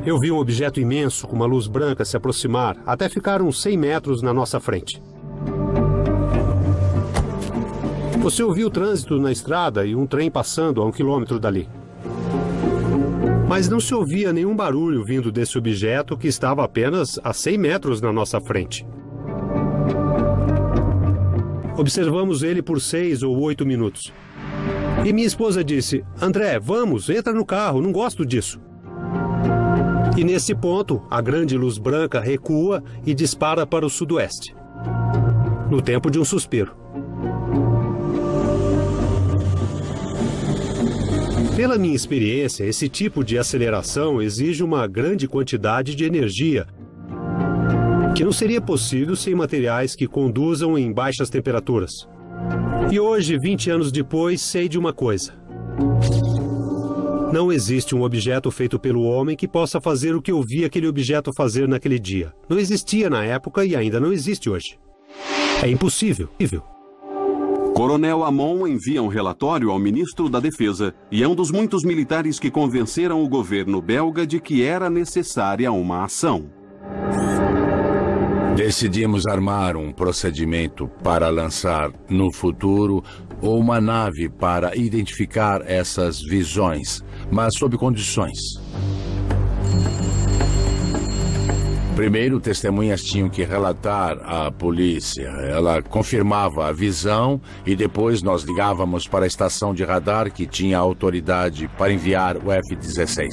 [SPEAKER 6] Eu vi um objeto imenso com uma luz branca se aproximar até ficar uns 100 metros na nossa frente. Você ouviu o trânsito na estrada e um trem passando a 1 quilômetro dali. Mas não se ouvia nenhum barulho vindo desse objeto que estava apenas a 100 metros na nossa frente. Observamos ele por 6 ou 8 minutos. E minha esposa disse, André, vamos, entra no carro, não gosto disso. E nesse ponto, a grande luz branca recua e dispara para o sudoeste. no tempo de um suspiro. Pela minha experiência, esse tipo de aceleração exige uma grande quantidade de energia, que não seria possível sem materiais que conduzam em baixas temperaturas. E hoje, 20 anos depois, sei de uma coisa. Não existe um objeto feito pelo homem que possa fazer o que eu vi aquele objeto fazer naquele dia. Não existia na época e ainda não existe hoje. É impossível.
[SPEAKER 1] Coronel Amon envia um relatório ao ministro da Defesa e é um dos muitos militares que convenceram o governo belga de que era necessária uma ação.
[SPEAKER 4] Decidimos armar um procedimento para lançar no futuro uma nave para identificar essas visões, mas sob condições. Primeiro, testemunhas tinham que relatar à polícia. Ela confirmava a visão e depois nós ligávamos para a estação de radar que tinha autoridade para enviar o F-16.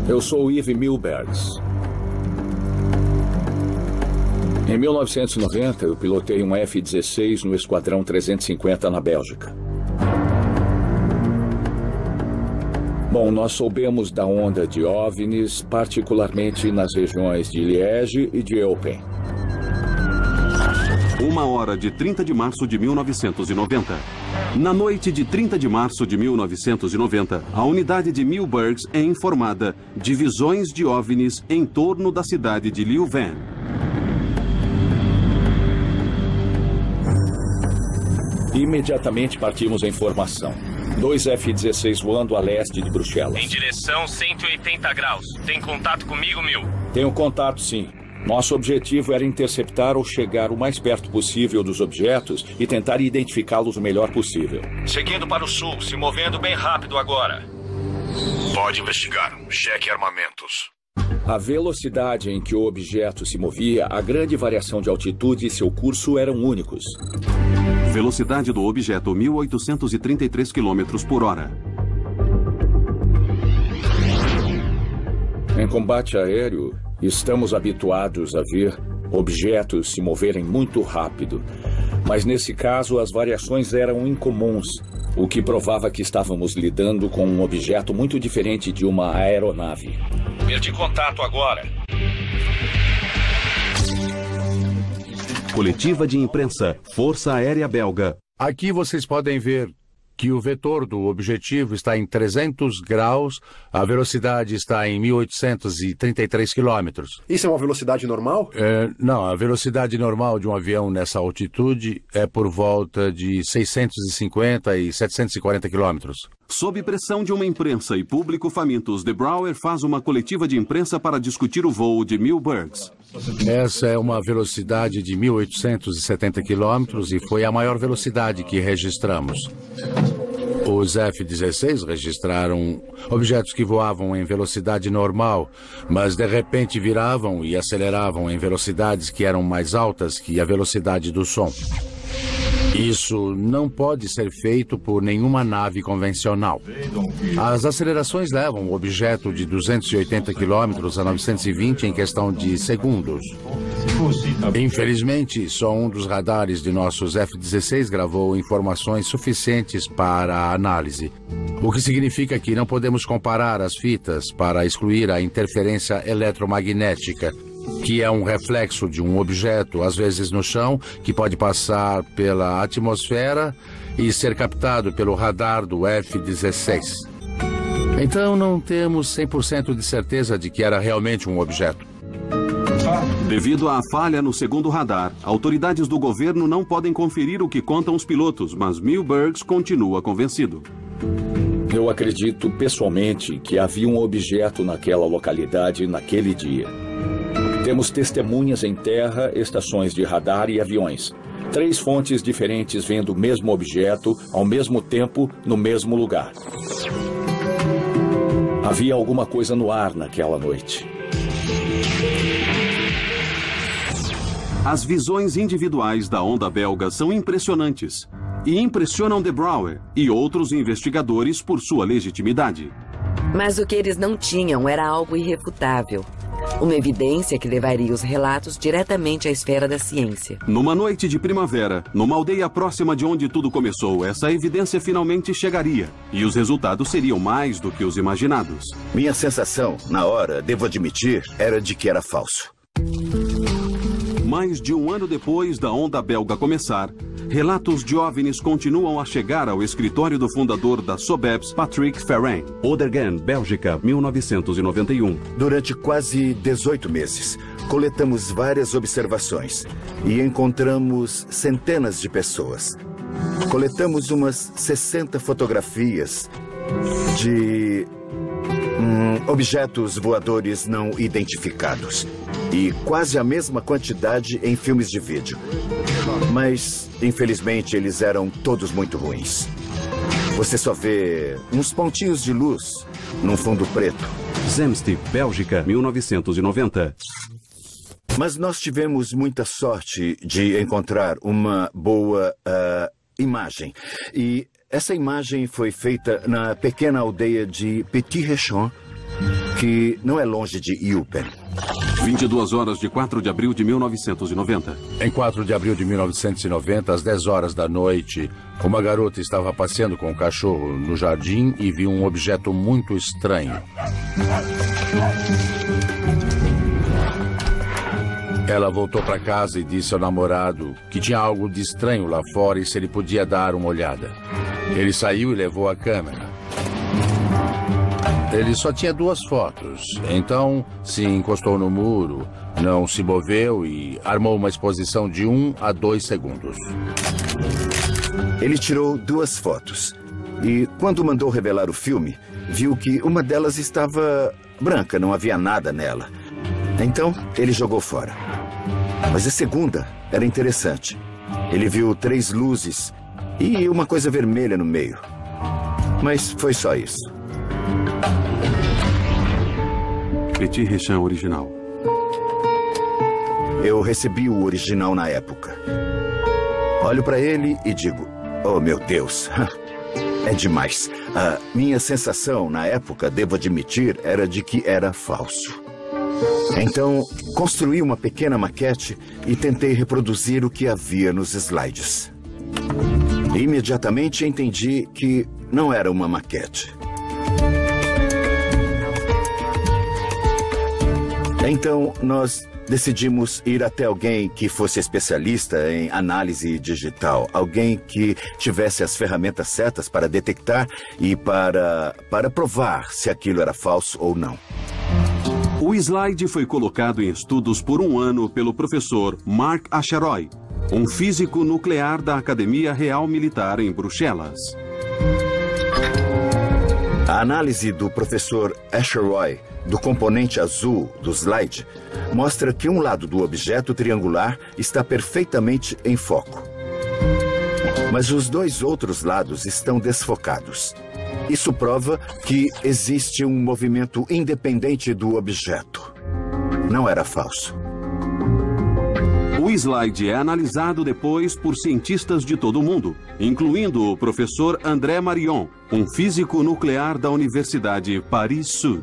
[SPEAKER 11] Eu sou Yves Milbergs. Em 1990, eu pilotei um F-16 no Esquadrão 350 na Bélgica. Bom, nós soubemos da onda de OVNIs, particularmente nas regiões de Liege e de Eupen.
[SPEAKER 1] 1h de 30 de março de 1990. Na noite de 30 de março de 1990, a unidade de Milbergs é informada de visões de OVNIs em torno da cidade de Leuven.
[SPEAKER 11] Imediatamente partimos em formação. 2 F-16 voando a leste de Bruxelas.
[SPEAKER 3] Em direção 180 graus. Tem contato comigo, Mil?
[SPEAKER 11] Tenho contato, sim. Nosso objetivo era interceptar ou chegar o mais perto possível dos objetos e tentar identificá-los o melhor possível.
[SPEAKER 10] Seguindo para o sul, se movendo bem rápido agora. Pode investigar. Cheque armamentos.
[SPEAKER 11] A velocidade em que o objeto se movia, a grande variação de altitude e seu curso eram únicos.
[SPEAKER 1] Velocidade do objeto 1.833 km por hora.
[SPEAKER 11] Em combate aéreo, estamos habituados a ver objetos se moverem muito rápido. Mas nesse caso, as variações eram incomuns, o que provava que estávamos lidando com um objeto muito diferente de uma aeronave.
[SPEAKER 10] Perdi contato agora.
[SPEAKER 1] Coletiva de imprensa, Força Aérea Belga.
[SPEAKER 4] Aqui vocês podem ver que o vetor do objetivo está em 300 graus, a velocidade está em 1.833 quilômetros.
[SPEAKER 20] Isso é uma velocidade normal?
[SPEAKER 4] Não, a velocidade normal de um avião nessa altitude é por volta de 650 e 740 quilômetros.
[SPEAKER 1] Sob pressão de uma imprensa e público famintos, De Brouwer faz uma coletiva de imprensa para discutir o voo de Milbergs.
[SPEAKER 4] Essa é uma velocidade de 1.870 quilômetros e foi a maior velocidade que registramos. Os F-16 registraram objetos que voavam em velocidade normal, mas de repente viravam e aceleravam em velocidades que eram mais altas que a velocidade do som. Isso não pode ser feito por nenhuma nave convencional. As acelerações levam o objeto de 280 km a 920 em questão de segundos. Infelizmente, só um dos radares de nossos F-16 gravou informações suficientes para a análise, o que significa que não podemos comparar as fitas para excluir a interferência eletromagnética, que é um reflexo de um objeto, às vezes no chão, que pode passar pela atmosfera e ser captado pelo radar do F-16. Então não temos 100% de certeza de que era realmente um objeto.
[SPEAKER 1] Devido à falha no segundo radar, autoridades do governo não podem conferir o que contam os pilotos, mas Milbergs continua convencido.
[SPEAKER 11] Eu acredito pessoalmente que havia um objeto naquela localidade naquele dia. Temos testemunhas em terra, estações de radar e aviões. 3 fontes diferentes vendo o mesmo objeto, ao mesmo tempo, no mesmo lugar. Havia alguma coisa no ar naquela noite.
[SPEAKER 1] As visões individuais da onda belga são impressionantes e impressionam De Brouwer e outros investigadores por sua legitimidade.
[SPEAKER 2] Mas o que eles não tinham era algo irrefutável. Uma evidência que levaria os relatos diretamente à esfera da ciência.
[SPEAKER 1] Numa noite de primavera, numa aldeia próxima de onde tudo começou, essa evidência finalmente chegaria. E os resultados seriam mais do que os imaginados.
[SPEAKER 23] Minha sensação, na hora, devo admitir, era de que era falso.
[SPEAKER 1] Mais de um ano depois da onda belga começar, relatos de OVNIs continuam a chegar ao escritório do fundador da SOBEPS, Patrick Ferrain. Ouderghem, Bélgica, 1991.
[SPEAKER 23] Durante quase 18 meses, coletamos várias observações e encontramos centenas de pessoas. Coletamos umas 60 fotografias de objetos voadores não identificados e quase a mesma quantidade em filmes de vídeo. Mas, infelizmente, eles eram todos muito ruins. Você só vê uns pontinhos de luz num fundo preto.
[SPEAKER 1] Zemst, Bélgica, 1990.
[SPEAKER 23] Mas nós tivemos muita sorte de encontrar uma boa imagem. E essa imagem foi feita na pequena aldeia de Petit Réchamp, que não é longe de Eupen.
[SPEAKER 1] 22 horas de 4 de abril de 1990.
[SPEAKER 4] Em 4 de abril de 1990, às 10 horas da noite, uma garota estava passeando com o cachorro no jardim e viu um objeto muito estranho. Ela voltou para casa e disse ao namorado que tinha algo de estranho lá fora e se ele podia dar uma olhada. Ele saiu e levou a câmera. Ele só tinha 2 fotos, então se encostou no muro, não se moveu e armou uma exposição de 1 a 2 segundos.
[SPEAKER 23] Ele tirou 2 fotos e, quando mandou revelar o filme, viu que uma delas estava branca, não havia nada nela. Então, ele jogou fora. Mas a segunda era interessante. Ele viu 3 luzes e uma coisa vermelha no meio. Mas foi só isso.
[SPEAKER 1] Petit Réchamp original.
[SPEAKER 23] Eu recebi o original na época. Olho para ele e digo, oh meu Deus, é demais. A minha sensação na época, devo admitir, era de que era falso. Então, construí uma pequena maquete e tentei reproduzir o que havia nos slides. Imediatamente entendi que não era uma maquete. Então, nós decidimos ir até alguém que fosse especialista em análise digital. Alguém que tivesse as ferramentas certas para detectar e para provar se aquilo era falso ou não.
[SPEAKER 1] O slide foi colocado em estudos por 1 ano pelo professor Mark Acheroy, um físico nuclear da Academia Real Militar em Bruxelas.
[SPEAKER 23] A análise do professor Acheroy do componente azul do slide mostra que um lado do objeto triangular está perfeitamente em foco. Mas os 2 outros lados estão desfocados. Isso prova que existe um movimento independente do objeto. Não era falso.
[SPEAKER 1] O slide é analisado depois por cientistas de todo o mundo, incluindo o professor André Marion, um físico nuclear da Universidade Paris-Sud.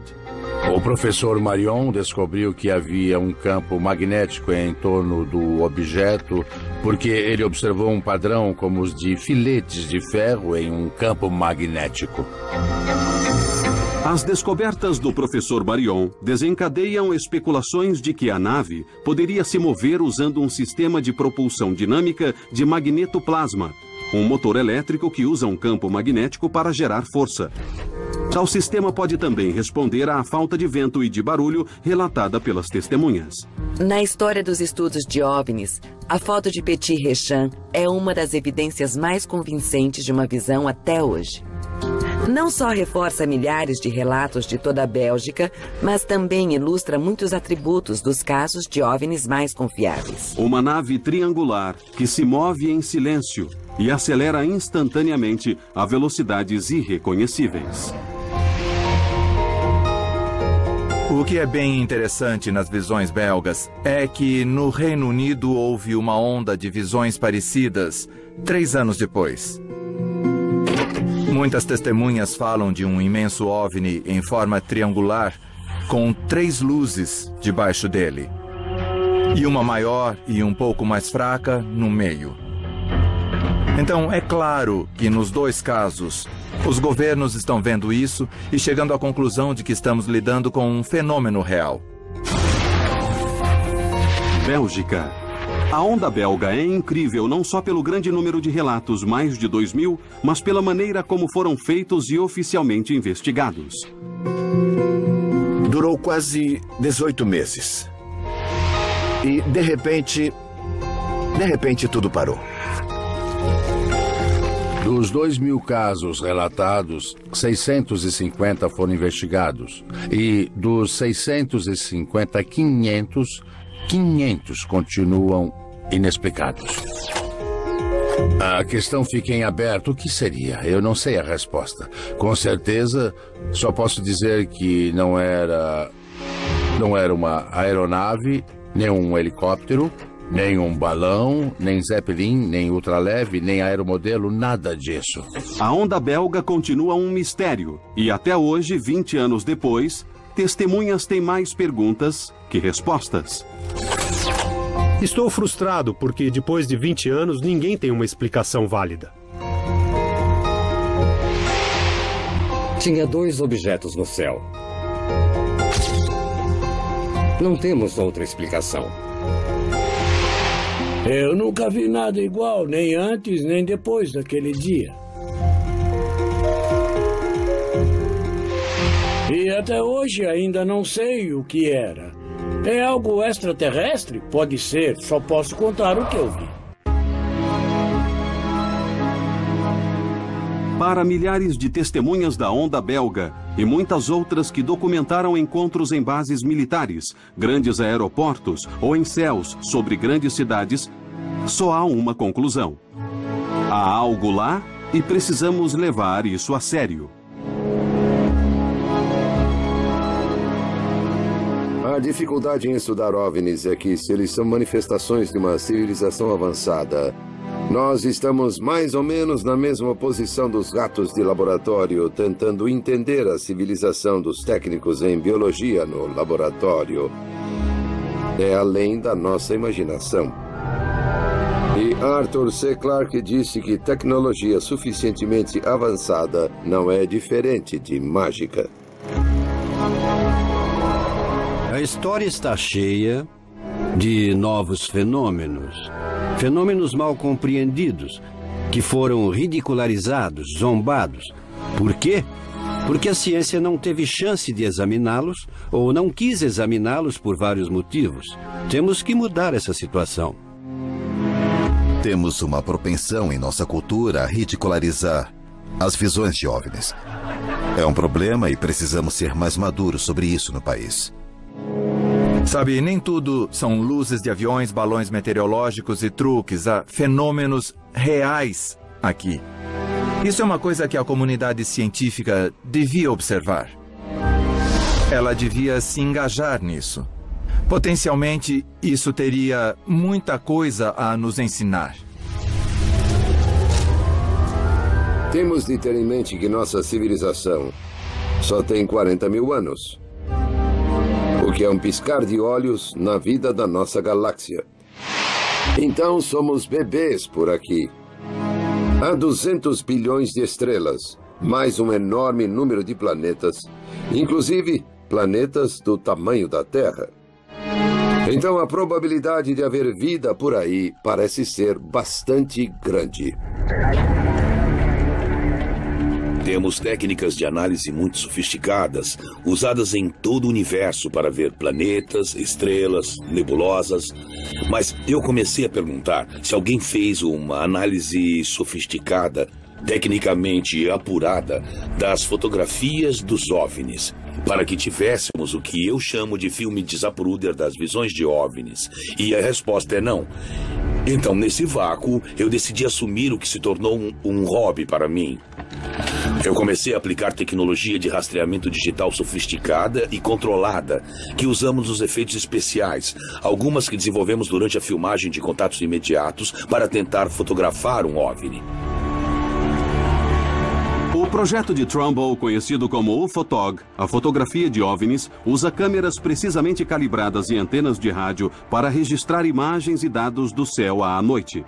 [SPEAKER 4] O professor Marion descobriu que havia um campo magnético em torno do objeto porque ele observou um padrão como os de filetes de ferro em um campo magnético.
[SPEAKER 1] As descobertas do professor Marion desencadeiam especulações de que a nave poderia se mover usando um sistema de propulsão dinâmica de magnetoplasma, um motor elétrico que usa um campo magnético para gerar força. Tal sistema pode também responder à falta de vento e de barulho relatada pelas testemunhas.
[SPEAKER 2] Na história dos estudos de OVNIs, a foto de Petit Réchamp é uma das evidências mais convincentes de uma visão até hoje. Não só reforça milhares de relatos de toda a Bélgica, mas também ilustra muitos atributos dos casos de OVNIs mais confiáveis.
[SPEAKER 1] Uma nave triangular que se move em silêncio e acelera instantaneamente a velocidades irreconhecíveis.
[SPEAKER 8] O que é bem interessante nas visões belgas é que no Reino Unido houve uma onda de visões parecidas 3 anos depois. Muitas testemunhas falam de um imenso OVNI em forma triangular com 3 luzes debaixo dele. E uma maior e um pouco mais fraca no meio. Então, é claro que nos 2 casos, os governos estão vendo isso e chegando à conclusão de que estamos lidando com um fenômeno real.
[SPEAKER 1] Bélgica. A onda belga é incrível não só pelo grande número de relatos, mais de 2.000, mas pela maneira como foram feitos e oficialmente investigados.
[SPEAKER 23] Durou quase 18 meses. E, de repente tudo parou.
[SPEAKER 4] Dos 2.000 casos relatados, 650 foram investigados. E dos 650, 500 continuam inexplicados. A questão fica em aberto. O que seria? Eu não sei a resposta. Com certeza, só posso dizer que não era uma aeronave, nem um helicóptero, nem um balão, nem Zeppelin, nem ultraleve, nem aeromodelo, nada disso.
[SPEAKER 1] A onda belga continua um mistério. E até hoje, 20 anos depois, testemunhas têm mais perguntas que respostas.
[SPEAKER 6] Estou frustrado porque, depois de 20 anos, ninguém tem uma explicação válida.
[SPEAKER 5] Tinha 2 objetos no céu. Não temos outra explicação.
[SPEAKER 14] Eu nunca vi nada igual, nem antes, nem depois daquele dia. E até hoje ainda não sei o que era. É algo extraterrestre? Pode ser, só posso contar o que eu vi.
[SPEAKER 1] Para milhares de testemunhas da onda belga e muitas outras que documentaram encontros em bases militares, grandes aeroportos ou em céus sobre grandes cidades, só há uma conclusão. Há algo lá e precisamos levar isso a sério.
[SPEAKER 12] A dificuldade em estudar OVNIs é que, se eles são manifestações de uma civilização avançada, nós estamos mais ou menos na mesma posição dos ratos de laboratório, tentando entender a civilização dos técnicos em biologia no laboratório. É além da nossa imaginação. E Arthur C. Clarke disse que tecnologia suficientemente avançada não é diferente de mágica.
[SPEAKER 22] A história está cheia de novos fenômenos. Fenômenos mal compreendidos, que foram ridicularizados, zombados. Por quê? Porque a ciência não teve chance de examiná-los ou não quis examiná-los por vários motivos. Temos que mudar essa situação.
[SPEAKER 16] Temos uma propensão em nossa cultura a ridicularizar as visões de OVNIs. É um problema e precisamos ser mais maduros sobre isso no país.
[SPEAKER 8] Sabe, nem tudo são luzes de aviões, balões meteorológicos e truques. Há fenômenos reais aqui. Isso é uma coisa que a comunidade científica devia observar. Ela devia se engajar nisso. Potencialmente, isso teria muita coisa a nos ensinar.
[SPEAKER 12] Temos de ter em mente que nossa civilização só tem 40 mil anos. O que é um piscar de olhos na vida da nossa galáxia. Então somos bebês por aqui. Há 200 bilhões de estrelas, mais um enorme número de planetas, inclusive planetas do tamanho da Terra. Então a probabilidade de haver vida por aí parece ser bastante grande.
[SPEAKER 7] Temos técnicas de análise muito sofisticadas, usadas em todo o universo para ver planetas, estrelas, nebulosas. Mas eu comecei a perguntar se alguém fez uma análise sofisticada, tecnicamente apurada, das fotografias dos OVNIs, para que tivéssemos o que eu chamo de filme de Zapruder das visões de OVNIs. E a resposta é não. Então, nesse vácuo, eu decidi assumir o que se tornou um hobby para mim. Eu comecei a aplicar tecnologia de rastreamento digital sofisticada e controlada, que usamos nos efeitos especiais, algumas que desenvolvemos durante a filmagem de contatos imediatos para tentar fotografar um OVNI.
[SPEAKER 1] O projeto de Trumbull, conhecido como UFOTOG, a fotografia de OVNIs, usa câmeras precisamente calibradas e antenas de rádio para registrar imagens e dados do céu à noite.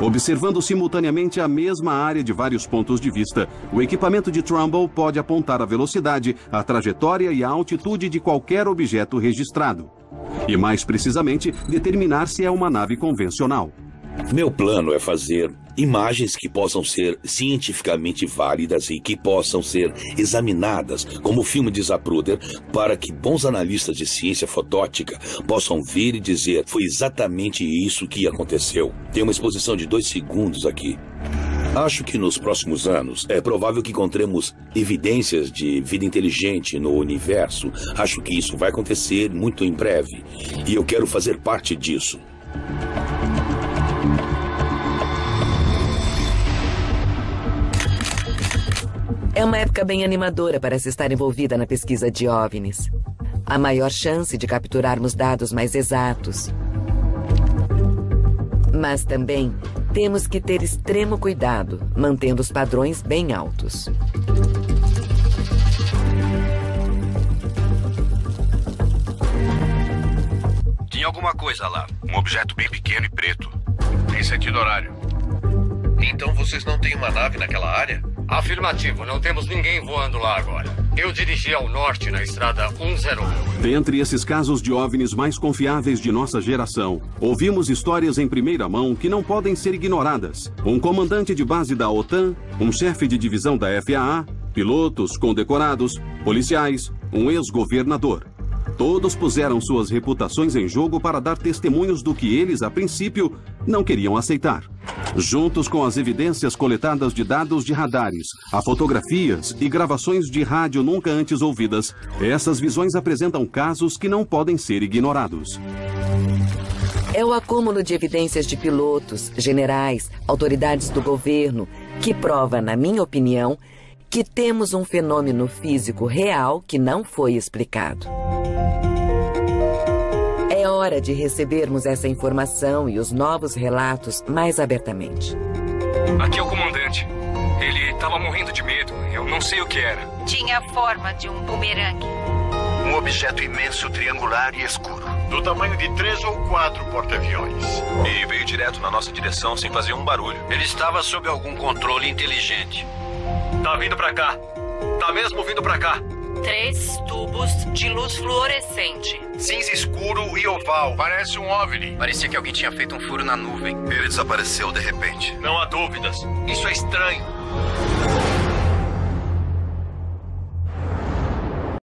[SPEAKER 1] Observando simultaneamente a mesma área de vários pontos de vista, o equipamento de Trumbull pode apontar a velocidade, a trajetória e a altitude de qualquer objeto registrado. E mais precisamente, determinar se é uma nave convencional.
[SPEAKER 7] Meu plano é fazer imagens que possam ser cientificamente válidas e que possam ser examinadas, como o filme de Zapruder, para que bons analistas de ciência fotótica possam vir e dizer: foi exatamente isso que aconteceu. Tem uma exposição de 2 segundos aqui. Acho que nos próximos anos é provável que encontremos evidências de vida inteligente no universo. Acho que isso vai acontecer muito em breve. E eu quero fazer parte disso.
[SPEAKER 2] É uma época bem animadora para se estar envolvida na pesquisa de OVNIs. Há maior chance de capturarmos dados mais exatos. Mas também temos que ter extremo cuidado, mantendo os padrões bem altos.
[SPEAKER 9] Tinha alguma coisa lá. Um objeto bem pequeno e preto. Em sentido horário.
[SPEAKER 3] Então vocês não têm uma nave naquela área? Afirmativo, não temos ninguém voando lá agora. Eu dirigi ao norte na estrada 101.
[SPEAKER 1] Dentre esses casos de OVNIs mais confiáveis de nossa geração, ouvimos histórias em primeira mão que não podem ser ignoradas. Um comandante de base da OTAN, um chefe de divisão da FAA, pilotos condecorados, policiais, um ex-governador. Todos puseram suas reputações em jogo para dar testemunhos do que eles, a princípio, não queriam aceitar. Juntos com as evidências coletadas de dados de radares, a fotografias e gravações de rádio nunca antes ouvidas, essas visões apresentam casos que não podem ser ignorados.
[SPEAKER 2] É o acúmulo de evidências de pilotos, generais, autoridades do governo, que prova, na minha opinião, que temos um fenômeno físico real que não foi explicado. É hora de recebermos essa informação e os novos relatos mais abertamente.
[SPEAKER 9] Aqui é o comandante. Ele estava morrendo de medo. Eu não sei o que era.
[SPEAKER 15] Tinha a forma de um bumerangue.
[SPEAKER 9] Um objeto imenso, triangular e escuro. Do tamanho de 3 ou 4 porta-aviões. E veio direto na nossa direção sem fazer um barulho. Ele estava sob algum controle inteligente. Tá vindo pra cá. Tá mesmo vindo pra cá.
[SPEAKER 15] 3 tubos de luz fluorescente.
[SPEAKER 9] Cinza escuro e oval. Parece um OVNI.
[SPEAKER 13] Parecia que alguém tinha feito um furo na nuvem.
[SPEAKER 9] Ele desapareceu de repente. Não há dúvidas. Isso é estranho.